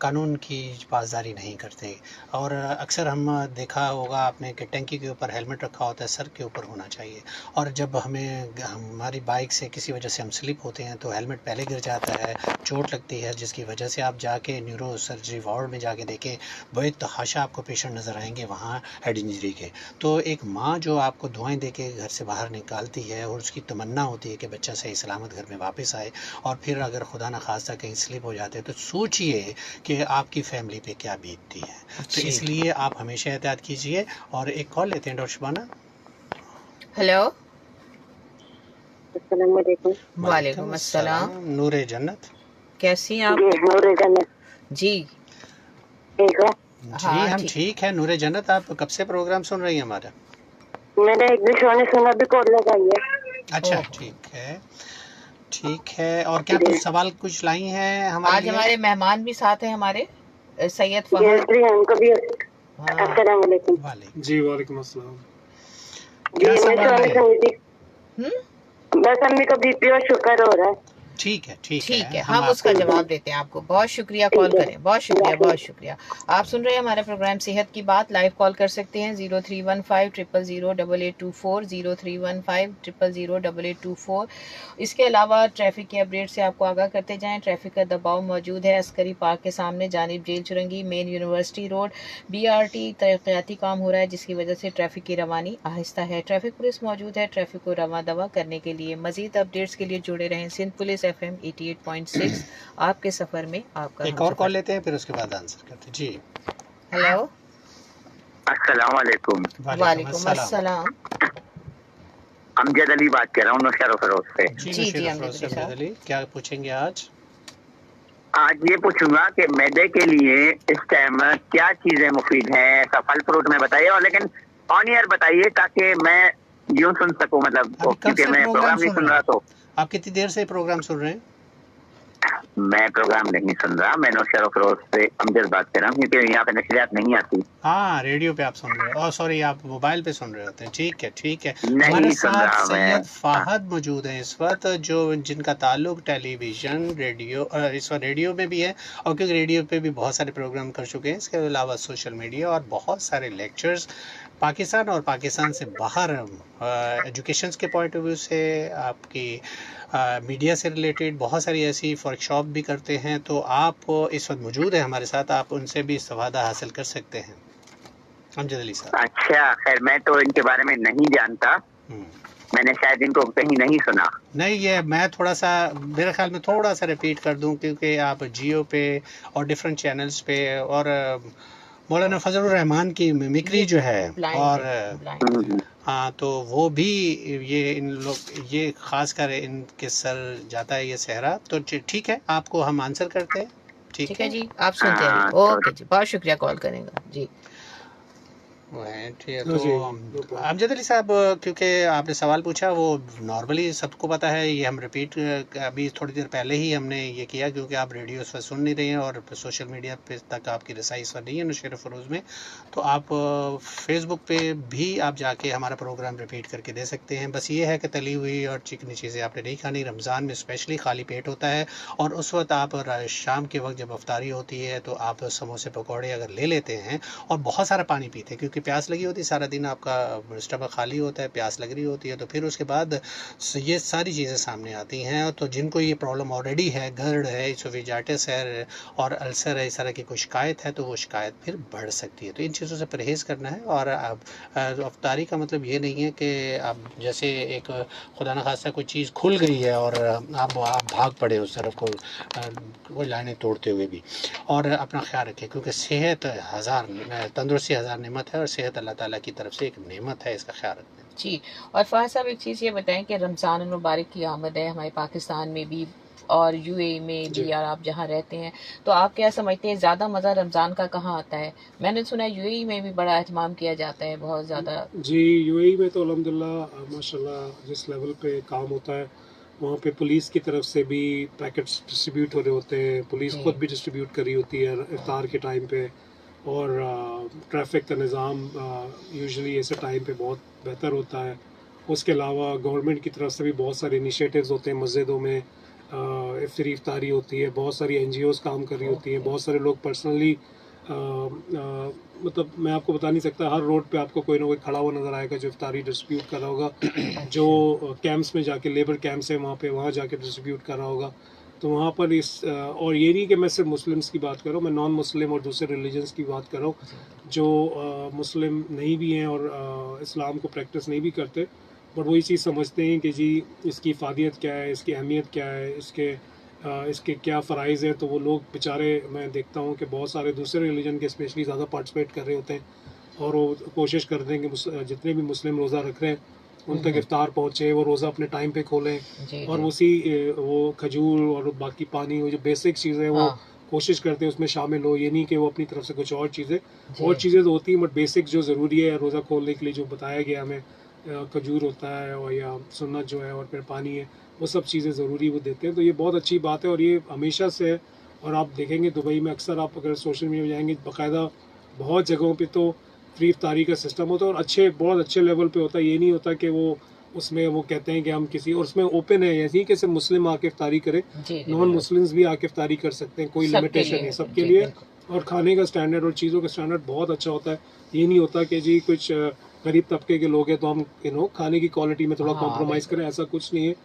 कानून की पासदारी नहीं करते। और अक्सर हम देखा होगा आपने कि टंकी के ऊपर हेलमेट रखा होता है, सर के ऊपर होना चाहिए। और जब हमारी बाइक से किसी वजह से हम स्लिप होते हैं तो हेलमेट पहले गिर जाता है, चोट लगती है, जिसकी वजह से आप जाके न्यूरो सर्जरी वार्ड में जाके देखें, बड़े तहाशा आपको पेशेंट नज़र आएंगे वहाँ हेड इंजरी के। तो एक माँ जो आपको दुआएं दे के घर से बाहर निकालती है और उसकी तमन्ना होती है कि बच्चा सही सलामत घर में वापस आए, और फिर अगर खुदा न खास्ता कहीं स्लिप हो जाते हैं तो सोचिए कि आपकी फैमिली पे क्या बीतती है। तो इसलिए आप हमेशा एहतियात कीजिए। और एक कॉल लेते हैं डॉक्टर शबाना। हेलो, अस्सलाम वालेकुम। वालेकुम अस्सलाम। नूरे जन्नत, कैसी हैं आप? नूरे जन्नत जी ठीक है जी हम ठीक है। नूरे जन्नत, आप कब से प्रोग्राम सुन रही हैं हमारा? मैंने एक भी शो नहीं सुना, भी कॉल लगाई है। अच्छा, ठीक है, ठीक है। और क्या कुछ सवाल कुछ लाई हैं हमारे? आज हमारे मेहमान भी साथ हैं, हमारे सैयद फहद। उनको भी अस्सलाम वालेकुम। जी वालेकुम अस्सलाम। क्या सवाल है? बस अम्मी का बीपी और शुगर हो रहा है। ठीक है, ठीक है, हम उसका जवाब देते हैं आपको। बहुत शुक्रिया कॉल करें, बहुत शुक्रिया, बहुत शुक्रिया। आप सुन रहे हैं हमारा प्रोग्राम सेहत की बात। लाइव कॉल कर सकते हैं 0315000824, 0315000824। इसके अलावा ट्रैफिक के अपडेट से आपको आगाह करते जाएं। ट्रैफिक का दबाव मौजूद है अस्करी पार्क के सामने जानिब jail Chowrangi, main university road, BRT तरक्याती काम हो रहा है जिसकी वजह से ट्रैफिक की रवानी आहिस्ता है। ट्रैफिक पुलिस मौजूद है ट्रैफिक को रवा दवा करने के लिए। मजीद अपडेट्स के लिए जुड़े रहें सिंध पुलिस FM 88.6, आपके सफर में आपका। एक और कॉल लेते हैं, फिर उसके बाद आंसर करते हैं। जी हेलो, अस्सलाम वालेकुम। वालेकुम अस्सलाम। अमजद अली बात कर रहा हूँ नौशहरा फरोज से। जी अमजद अली, क्या पूछेंगे आज? आज ये पूछूंगा कि मैदे के लिए इस टाइम क्या चीजें मुफीद हैं, ऐसा फल फ्रूट में बताइए, और लेकिन ऑन ईयर बताइए ताकि मैं यूं सुन सकूं, मतलब क्योंकि मैं प्रोग्राम नहीं सुन रहा। तो आप कितनी देर से प्रोग्राम सुन रहे हैं? मैं प्रोग्राम नहीं सुन रहा, मैं नौशर फरोज से अमजद बात कर रहा हूँ, क्योंकि यहाँ पे नशरियात नहीं आती। हाँ, रेडियो पे आप सुन रहे हो। सॉरी, आप मोबाइल पे सुन रहे होते हैं। ठीक है, ठीक है। नहीं हमारे सुन साथ रहा मैं। सैयद फाहद मौजूद हैं इस वक्त, जो जिनका ताल्लुक टेलीविज़न, रेडियो, इस वक्त रेडियो में भी है, और क्योंकि रेडियो पे भी बहुत सारे प्रोग्राम कर चुके हैं, इसके अलावा सोशल मीडिया और बहुत सारे लेक्चर्स पाकिस्तान और पाकिस्तान से बाहर एजुकेशन के पॉइंट ऑफ व्यू से, आपकी मीडिया से रिलेटेड बहुत सारी ऐसी वर्कशॉप भी करते हैं। तो आप इस वक्त मौजूद हैं हमारे साथ, आप उनसे भी इस्तेफादा हासिल कर सकते हैं। अमजद अली साहब। अच्छा, खैर मैं तो इनके बारे में नहीं जानता, मैंने शायद इनको कहीं नहीं सुना। नहीं, ये मैं थोड़ा सा, मेरे ख्याल में थोड़ा सा रिपीट कर दूं, क्योंकि आप जियो पे और डिफरेंट चैनल्स पे और मौलाना फजलुर रहमान की मिमिक्री जो है, और हाँ, तो वो भी ये इन लोग, ये खास कर इनके सर जाता है ये सहरा। तो ठीक है, आपको हम आंसर करते हैं। ठीक है जी, आप सुनते हैं। ओके जी, बहुत शुक्रिया कॉल करने का जी। तो अमजद अली साहब, क्योंकि आपने सवाल पूछा, वो नॉर्मली सबको पता है, ये हम रिपीट अभी थोड़ी देर पहले ही हमने ये किया, क्योंकि आप रेडियो इस वक्त सुन नहीं रहे हैं और सोशल मीडिया पे तक आपकी रसाई इस वक्त नहीं है नौशेर फरोज़ में। तो आप फेसबुक पे भी आप जाके हमारा प्रोग्राम रिपीट करके दे सकते हैं। बस ये है कि तली हुई और चिकनी चीज़ें आपने नहीं खानी। रमज़ान में स्पेशली खाली पेट होता है, और उस वक्त आप शाम के वक्त जब अफ्तारी होती है तो आप समोसे पकौड़े अगर ले लेते हैं और बहुत सारा पानी पीते हैं, क्योंकि प्यास लगी होती है, सारा दिन आपका स्टमक खाली होता है, प्यास लग रही होती है, तो फिर उसके बाद ये सारी चीज़ें सामने आती हैं। तो जिनको ये प्रॉब्लम ऑलरेडी है, गर्ड है, इसोफेजाइटिस है और अल्सर है, इस तरह की कोई शिकायत है, तो वो शिकायत फिर बढ़ सकती है। तो इन चीज़ों से परहेज़ करना है। और अफ्तारी का मतलब ये नहीं है कि आप जैसे एक खुदा न खास्ता कोई चीज़ खुल गई है और आप भाग पड़े उस तरफ को, कोई लाइनें तोड़ते हुए भी। और अपना ख्याल रखें, क्योंकि सेहत तंदुरुस्ती हज़ार नेमत है, और सेहत अल्लाह ताला की तरफ से एक नेमत है, इसका ख्याल रखना है जी। और फाहद साहब, एक चीज़ ये बताएं कि रमज़ान मुबारक की आमद है हमारे पाकिस्तान में भी और यूएई में भी, और आप जहाँ रहते हैं, तो आप क्या समझते हैं ज़्यादा मज़ा रमज़ान का कहाँ आता है? मैंने सुना है यूएई में भी बड़ा एहतमाम किया जाता है, बहुत ज़्यादा। जी, यूएई में तो अल्हम्दुलिल्लाह माशाल्लाह जिस लेवल पे काम होता है, वहाँ पे पुलिस की तरफ से भी पैकेट्स डिस्ट्रीब्यूट हो रहे होते हैं, पुलिस खुद भी डिस्ट्रीब्यूट कर रही होती है इफ्तार के टाइम पे, और ट्रैफिक का निज़ाम यूजुअली ऐसे टाइम पे बहुत बेहतर होता है। उसके अलावा गवर्नमेंट की तरफ से भी बहुत सारे इनिशिएटिव्स होते हैं, मस्जिदों में फ्री इफ्तारी होती है, बहुत सारी एनजीओज़ काम कर रही होती हैं, बहुत सारे लोग पर्सनली, मतलब मैं आपको बता नहीं सकता, हर रोड पे आपको कोई ना कोई खड़ा हुआ नज़र आएगा जो इफ्तारी डिस्ट्रीब्यूट कर रहा होगा, जो कैंप्स में जाके, लेबर कैंप्स है वहाँ जाके डिस्ट्रीब्यूट कर रहा होगा। तो वहाँ पर और ये नहीं कि मैं सिर्फ मुस्लिम्स की बात कर रहा हूँ, मैं नॉन मुस्लिम और दूसरे रिलीजन्स की बात कर रहा हूँ, जो मुस्लिम नहीं भी हैं और इस्लाम को प्रैक्टिस नहीं भी करते, बट वो ये चीज़ समझते हैं कि जी इसकी इफ़ादियत क्या है, इसकी अहमियत क्या है, इसके क्या फ़राइज़ हैं। तो वो लोग बेचारे, मैं देखता हूँ कि बहुत सारे दूसरे रिलीजन के स्पेशली ज़्यादा पार्टिसिपेट कर रहे होते हैं, और वो कोशिश करते हैं कि जितने भी मुस्लिम रोज़ा रख रहे हैं उन तक इफ्तार पहुँचे, वो रोज़ा अपने टाइम पे खोलें, और वो खजूर और बाकी पानी, वो जो बेसिक चीज़ें हैं वो कोशिश करते हैं उसमें शामिल हो। ये नहीं कि वो अपनी तरफ से कुछ और चीज़ें तो होती हैं, बट बेसिक जो ज़रूरी है रोज़ा खोलने के लिए जो बताया गया हमें, खजूर होता है और या सुन्नत जो है, और फिर पानी है, वो सब चीज़ें ज़रूरी वो देते हैं। तो ये बहुत अच्छी बात है, और ये हमेशा से है। और आप देखेंगे दुबई में अक्सर, आप अगर सोशल मीडिया में जाएंगे, बाकायदा बहुत जगहों पे तो फ्री इफ्तारी का सिस्टम होता है, और बहुत अच्छे लेवल पे होता है। ये नहीं होता कि वो उसमें वो कहते हैं कि हम किसी, और उसमें ओपन है, ऐसे ही कि सिर्फ मुस्लिम आके इफ्तारी करें, नॉन मुस्लिम्स भी आके इफ्तारी कर सकते हैं, कोई लिमिटेशन है सबके लिए। और खाने का स्टैंडर्ड और चीज़ों का स्टैंडर्ड बहुत अच्छा होता है। ये नहीं होता कि जी कुछ गरीब तबके के लोग हैं तो हम खाने की क्वालिटी में थोड़ा कॉम्प्रोमाइज़ करें, ऐसा कुछ नहीं है।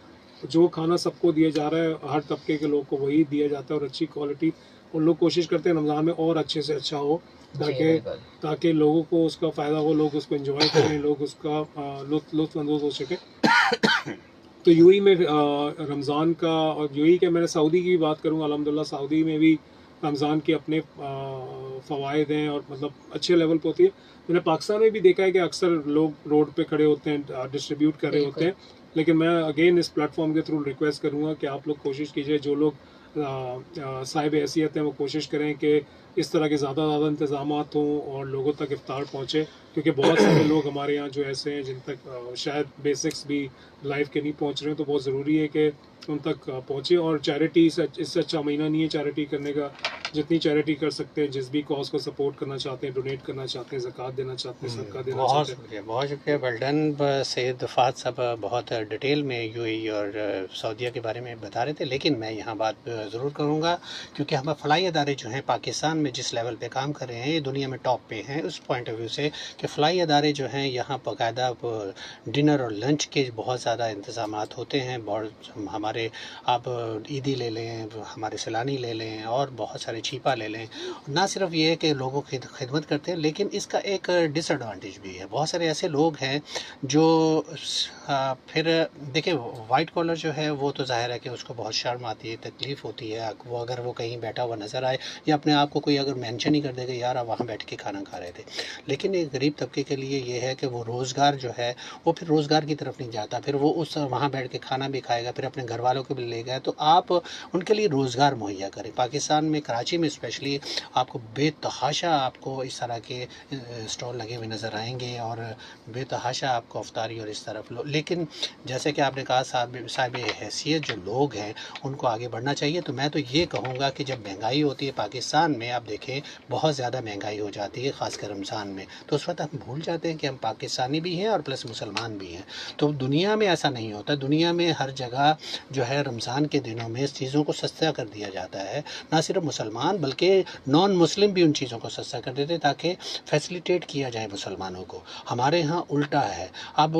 जो खाना सबको दिया जा रहा है, हर तबके के लोग को वही दिया जाता है, और अच्छी क्वालिटी। और लोग कोशिश करते हैं रमज़ान में और अच्छे से अच्छा हो, ताकि लोगों को उसका फ़ायदा हो, लोग उसको एंजॉय करें, लोग उसका लुत्फ़अंदोज़ हो सके। तो यूएई में रमज़ान का, और यूएई के, मैंने सऊदी की बात करूँ, अल्हम्दुलिल्लाह सऊदी में भी रमज़ान के अपने फ़वाइद हैं, और मतलब अच्छे लेवल पर होती है। मैंने पाकिस्तान में भी देखा है कि अक्सर लोग रोड पे खड़े होते हैं, डिस्ट्रीब्यूट कर रहे होते हैं, लेकिन मैं अगेन इस प्लेटफॉर्म के थ्रू रिक्वेस्ट करूँगा कि आप लोग कोशिश कीजिए, जो लोग साहिब हैसियत हैं, वो कोशिश करें कि इस तरह के ज़्यादा इंतज़ामात हों और लोगों तक इफ्तार पहुँचे, क्योंकि बहुत सारे लोग हमारे यहाँ जो ऐसे हैं जिन तक शायद बेसिक्स भी लाइफ के नहीं पहुँच रहे हैं। तो बहुत ज़रूरी है कि उन तक पहुँचे। और चैरिटी इससे अच्छा महीना नहीं है चैरिटी करने का। जितनी चैरिटी कर सकते हैं, जिस भी कॉज को सपोर्ट करना चाहते हैं, डोनेट करना चाहते हैं, ज़कात देना चाहते हैं, सदका देना बहुत चाहते हैं। शुक्रिया, बहुत शुक्रिया। वेल डन सैयद फ़ाहद साहब, बहुत डिटेल में यूएई और सऊदीया के बारे में बता रहे थे। लेकिन मैं यहाँ बात ज़रूर करूँगा, क्योंकि हमारे फ़लाई अदारे जो हैं पाकिस्तान में जिस लेवल पे काम कर रहे हैं, ये दुनिया में टॉप पे हैं उस पॉइंट ऑफ व्यू से कि फ़लाई अदारे जो हैं यहाँ बाकायदा डिनर और लंच के बहुत ज़्यादा इंतज़ामात होते हैं। बहुत हमारे आप ईदी ले लें, हमारे सैलानी ले लें और बहुत सारे छीपा ले लें। ना सिर्फ ये है कि लोगों की खिदमत करते हैं, लेकिन इसका एक डिसएडवांटेज भी है। बहुत सारे ऐसे लोग हैं जो फिर देखिए, वाइट कॉलर जो है वो तो जाहिर है कि उसको बहुत शर्म आती है, तकलीफ़ होती है। वो अगर वो कहीं बैठा हुआ नज़र आए या अपने आप को कोई अगर मेंशन ही कर देगा, यार आप वहाँ बैठ के खाना खा रहे थे। लेकिन एक गरीब तबके के लिए ये है कि वो रोज़गार जो है वो फिर रोज़गार की तरफ नहीं जाता, फिर वो उस वहाँ बैठ के खाना भी खाएगा, फिर अपने घर वालों को भी लेगा। तो आप उनके लिए रोज़गार मुहैया करें। पाकिस्तान में, कराची में स्पेशली आपको बेतहाशा आपको इस तरह के स्टॉल लगे हुए नज़र आएंगे और बेतहाशा आपको अफ्तारी और इस तरफ लेकिन जैसे कि आपने कहा, साहिब हैसियत जो लोग हैं उनको आगे बढ़ना चाहिए। तो मैं तो ये कहूँगा कि जब महंगाई होती है पाकिस्तान में, आप देखें बहुत ज़्यादा महंगाई हो जाती है, ख़ासकर रमज़ान में, तो उस वक्त हम भूल जाते हैं कि हम पाकिस्तानी भी हैं और प्लस मुसलमान भी हैं। तो दुनिया में ऐसा नहीं होता। दुनिया में हर जगह जो है रमज़ान के दिनों में चीज़ों को सस्ता कर दिया जाता है। ना सिर्फ मुसलमान बल्कि नॉन मुस्लिम भी उन चीज़ों को सस्ता कर देते ताकि फैसिलिटेट किया जाए मुसलमानों को। हमारे यहाँ उल्टा है। अब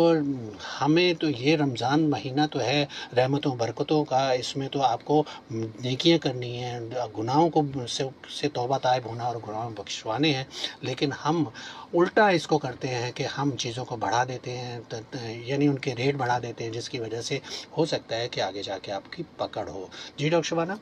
हमें तो ये रमज़ान महीना तो है रहमतों बरकतों का, इसमें तो आपको नेकियां करनी है, गुनाहों को से तौबा ताइब होना और गुनाह बख्शवाने हैं। लेकिन हम उल्टा इसको करते हैं कि हम चीज़ों को बढ़ा देते हैं, यानी उनके रेट बढ़ा देते हैं, जिसकी वजह से हो सकता है कि आगे जाके आपकी पकड़ हो। जी डॉक्टर शबाना।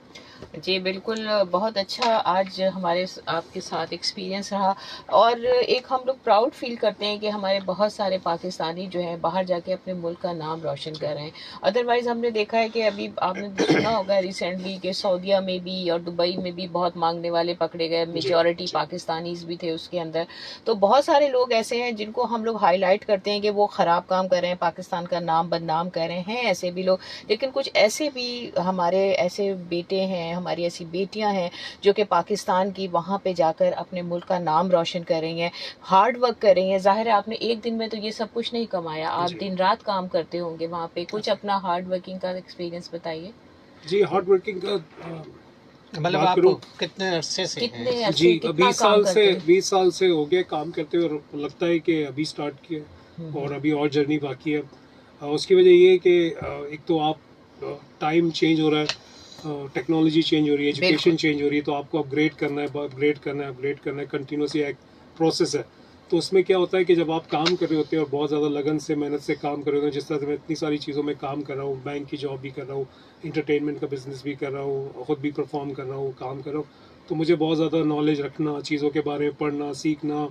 जी बिल्कुल, बहुत अच्छा आज हमारे आपके साथ एक्सपीरियंस रहा। और एक हम लोग प्राउड फील करते हैं कि हमारे बहुत सारे पाकिस्तानी जो हैं बाहर जाके अपने मुल्क का नाम रोशन कर रहे हैं। अदरवाइज़ हमने देखा है कि अभी आपने सुना होगा रिसेंटली कि सऊदीया में भी और दुबई में भी बहुत मांगने वाले पकड़े गए, मेजॉरिटी पाकिस्तानीज भी थे उसके अंदर। तो बहुत सारे लोग ऐसे हैं जिनको हम लोग हाईलाइट करते हैं कि वो ख़राब काम कर रहे हैं, पाकिस्तान का नाम बदनाम कर रहे हैं, ऐसे भी लोग। लेकिन कुछ ऐसे भी हमारे ऐसे बेटे हैं, हमारी ऐसी बेटियां हैं जो कि पाकिस्तान की वहाँ पे जाकर अपने मुल्क का नाम रोशन कर रही हैं, हार्ड वर्क कर रही हैं। जाहिर है आपने एक दिन में तो ये सब कुछ नहीं कमाया, आप दिन रात काम करते होंगे वहाँ पे। कुछ अपना हार्ड वर्किंग का एक्सपीरियंस बताइए। जी, हार्ड वर्किंग का मतलब आप कितने अरसे से हैं? जी, 20 साल से हो गए काम करते हुए, और लगता है कि अभी स्टार्ट किया और अभी और जर्नी बाकी है। उसकी वजह ये है कि एक तो आप टाइम चेंज हो रहा है, टेक्नोलॉजी चेंज हो रही है, एजुकेशन चेंज हो रही है, तो आपको अपग्रेड करना है, कंटिन्यूसली एक प्रोसेस है। तो उसमें क्या होता है कि जब आप काम कर रहे होते हैं और बहुत ज़्यादा लगन से, मेहनत से काम कर रहे होते हैं, जिस तरह से मैं इतनी सारी चीज़ों में काम कर रहा हूँ, बैंक की जॉब भी कर रहा हूँ, इंटरटेनमेंट का बिजनेस भी कर रहा हूँ, खुद भी परफॉर्म कर रहा हूँ, काम कर रहा हूँ, तो मुझे बहुत ज़्यादा नॉलेज रखना, चीज़ों के बारे में पढ़ना, सीखना,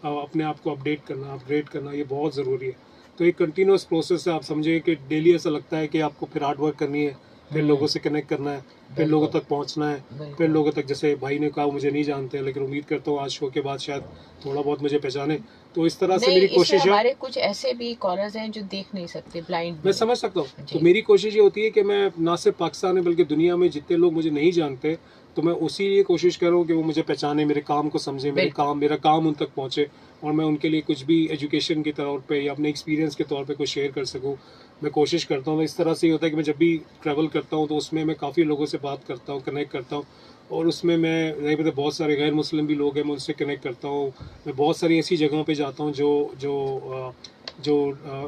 अपने आप को अपडेट करना, अपग्रेड करना, ये बहुत ज़रूरी है। तो एक कंटिन्यूस प्रोसेस है। आप समझें कि डेली ऐसा लगता है कि आपको फिर हार्ड वर्क करनी है, फिर लोगों से कनेक्ट करना है, फिर लोगों तक पहुंचना है, फिर लोगों तक, जैसे भाई ने कहा मुझे नहीं जानते हैं, लेकिन उम्मीद करता हूँ आज शो के बाद शायद थोड़ा बहुत मुझे पहचाने। तो इस तरह से मेरी कोशिश है। हमारे कुछ ऐसे भी कॉलर्स हैं जो देख नहीं सकते, ब्लाइंड, मैं समझ सकता हूँ। तो मेरी कोशिश ये होती है कि मैं ना सिर्फ पाकिस्तान में बल्कि दुनिया में जितने लोग मुझे नहीं जानते, तो मैं उसी लिए कोशिश कर रहा हूँ कि वो मुझे पहचाने, मेरे काम को समझे, मेरा काम उन तक पहुँचे, और मैं उनके लिए कुछ भी एजुकेशन के तौर पे या अपने एक्सपीरियंस के तौर पे कुछ शेयर कर सकूँ। मैं कोशिश करता हूँ। इस तरह से ये होता है कि मैं जब भी ट्रैवल करता हूँ तो उसमें मैं काफ़ी लोगों से बात करता हूँ, कनेक्ट करता हूँ, और उसमें मैं नहीं पता बहुत सारे गैर मुस्लिम भी लोग हैं, मैं उनसे कनेक्ट करता हूँ। मैं बहुत सारी ऐसी जगहों पे जाता हूँ जो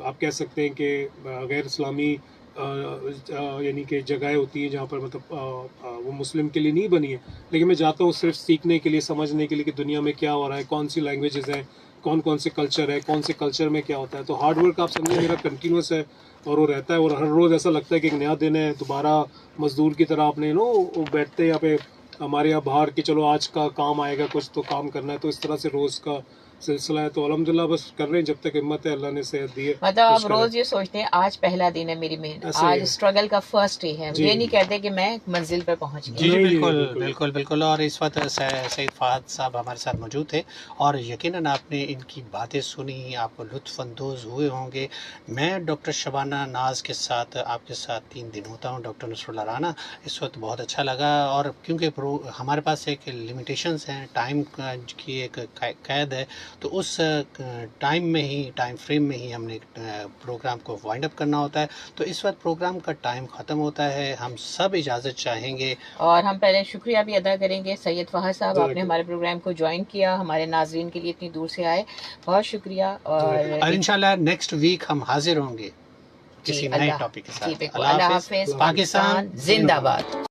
आप कह सकते हैं कि गैर इस्लामी यानी कि जगहें होती हैं जहाँ पर मतलब वो मुस्लिम के लिए नहीं बनी है, लेकिन मैं जाता हूँ सिर्फ सीखने के लिए, समझने के लिए कि दुनिया में क्या हो रहा है, कौन सी लैंग्वेजेस हैं, कौन कौन से कल्चर है, कौन से कल्चर में क्या होता है। तो हार्ड वर्क आप समझिए मेरा कंटिन्यूस है और वो रहता है, और हर रोज़ ऐसा लगता है कि एक नया दिन है, दोबारा मजदूर की तरह आपने वो बैठते यहाँ पे हमारे यहाँ बाहर कि चलो आज का काम आएगा, कुछ तो काम करना है, तो इस तरह से रोज़ का सिलसिला है। तो अल्हम्दुलिल्लाह बस कर रहे हैं जब तक हिम्मत है, अल्लाह ने सेहत दी है। मतलब आप कुछ करें। रोज ये सोचते हैं आज पहला दिन है मेरी मेहनत, ऐसे ही आज है। स्ट्रगल का फर्स्ट डे है, जी। ये नहीं कहते कि मैं मंजिल पे पहुंच जी गया। जी नहीं, बिल्कुल बिल्कुल। बिल्कुल बिल्कुल। और इस वक्त सईद फहद साहब हमारे साथ मौजूद थे और यकीनन आपने इनकी बातें सुनी, आप लुत्फ़अंदोज़ हुए होंगे। मैं डॉक्टर शबाना नाज के साथ आपके साथ 3 दिन होता हूँ, डॉक्टर नसरुल्लाह राना। इस वक्त बहुत अच्छा लगा और क्योंकि हमारे पास एक लिमिटेशंस हैं, टाइम की एक कैद है, तो उस टाइम में ही, टाइम फ्रेम में ही हमने प्रोग्राम को वाइंड अप करना होता है। तो इस वक्त प्रोग्राम का टाइम ख़त्म होता है, हम सब इजाज़त चाहेंगे। और हम पहले शुक्रिया भी अदा करेंगे सैयद फहद साहब, आपने जज़ाकल्लाह। हमारे प्रोग्राम को ज्वाइन किया, हमारे नाजरीन के लिए इतनी दूर से आए, बहुत शुक्रिया। और और इंशाल्लाह नेक्स्ट वीक हम हाजिर होंगे किसी नए अल्लाह टॉपिक के जी साथ। बिल्कुल, अल्लाह हाफिज, पाकिस्तान पाकिस्तान जिंदाबाद।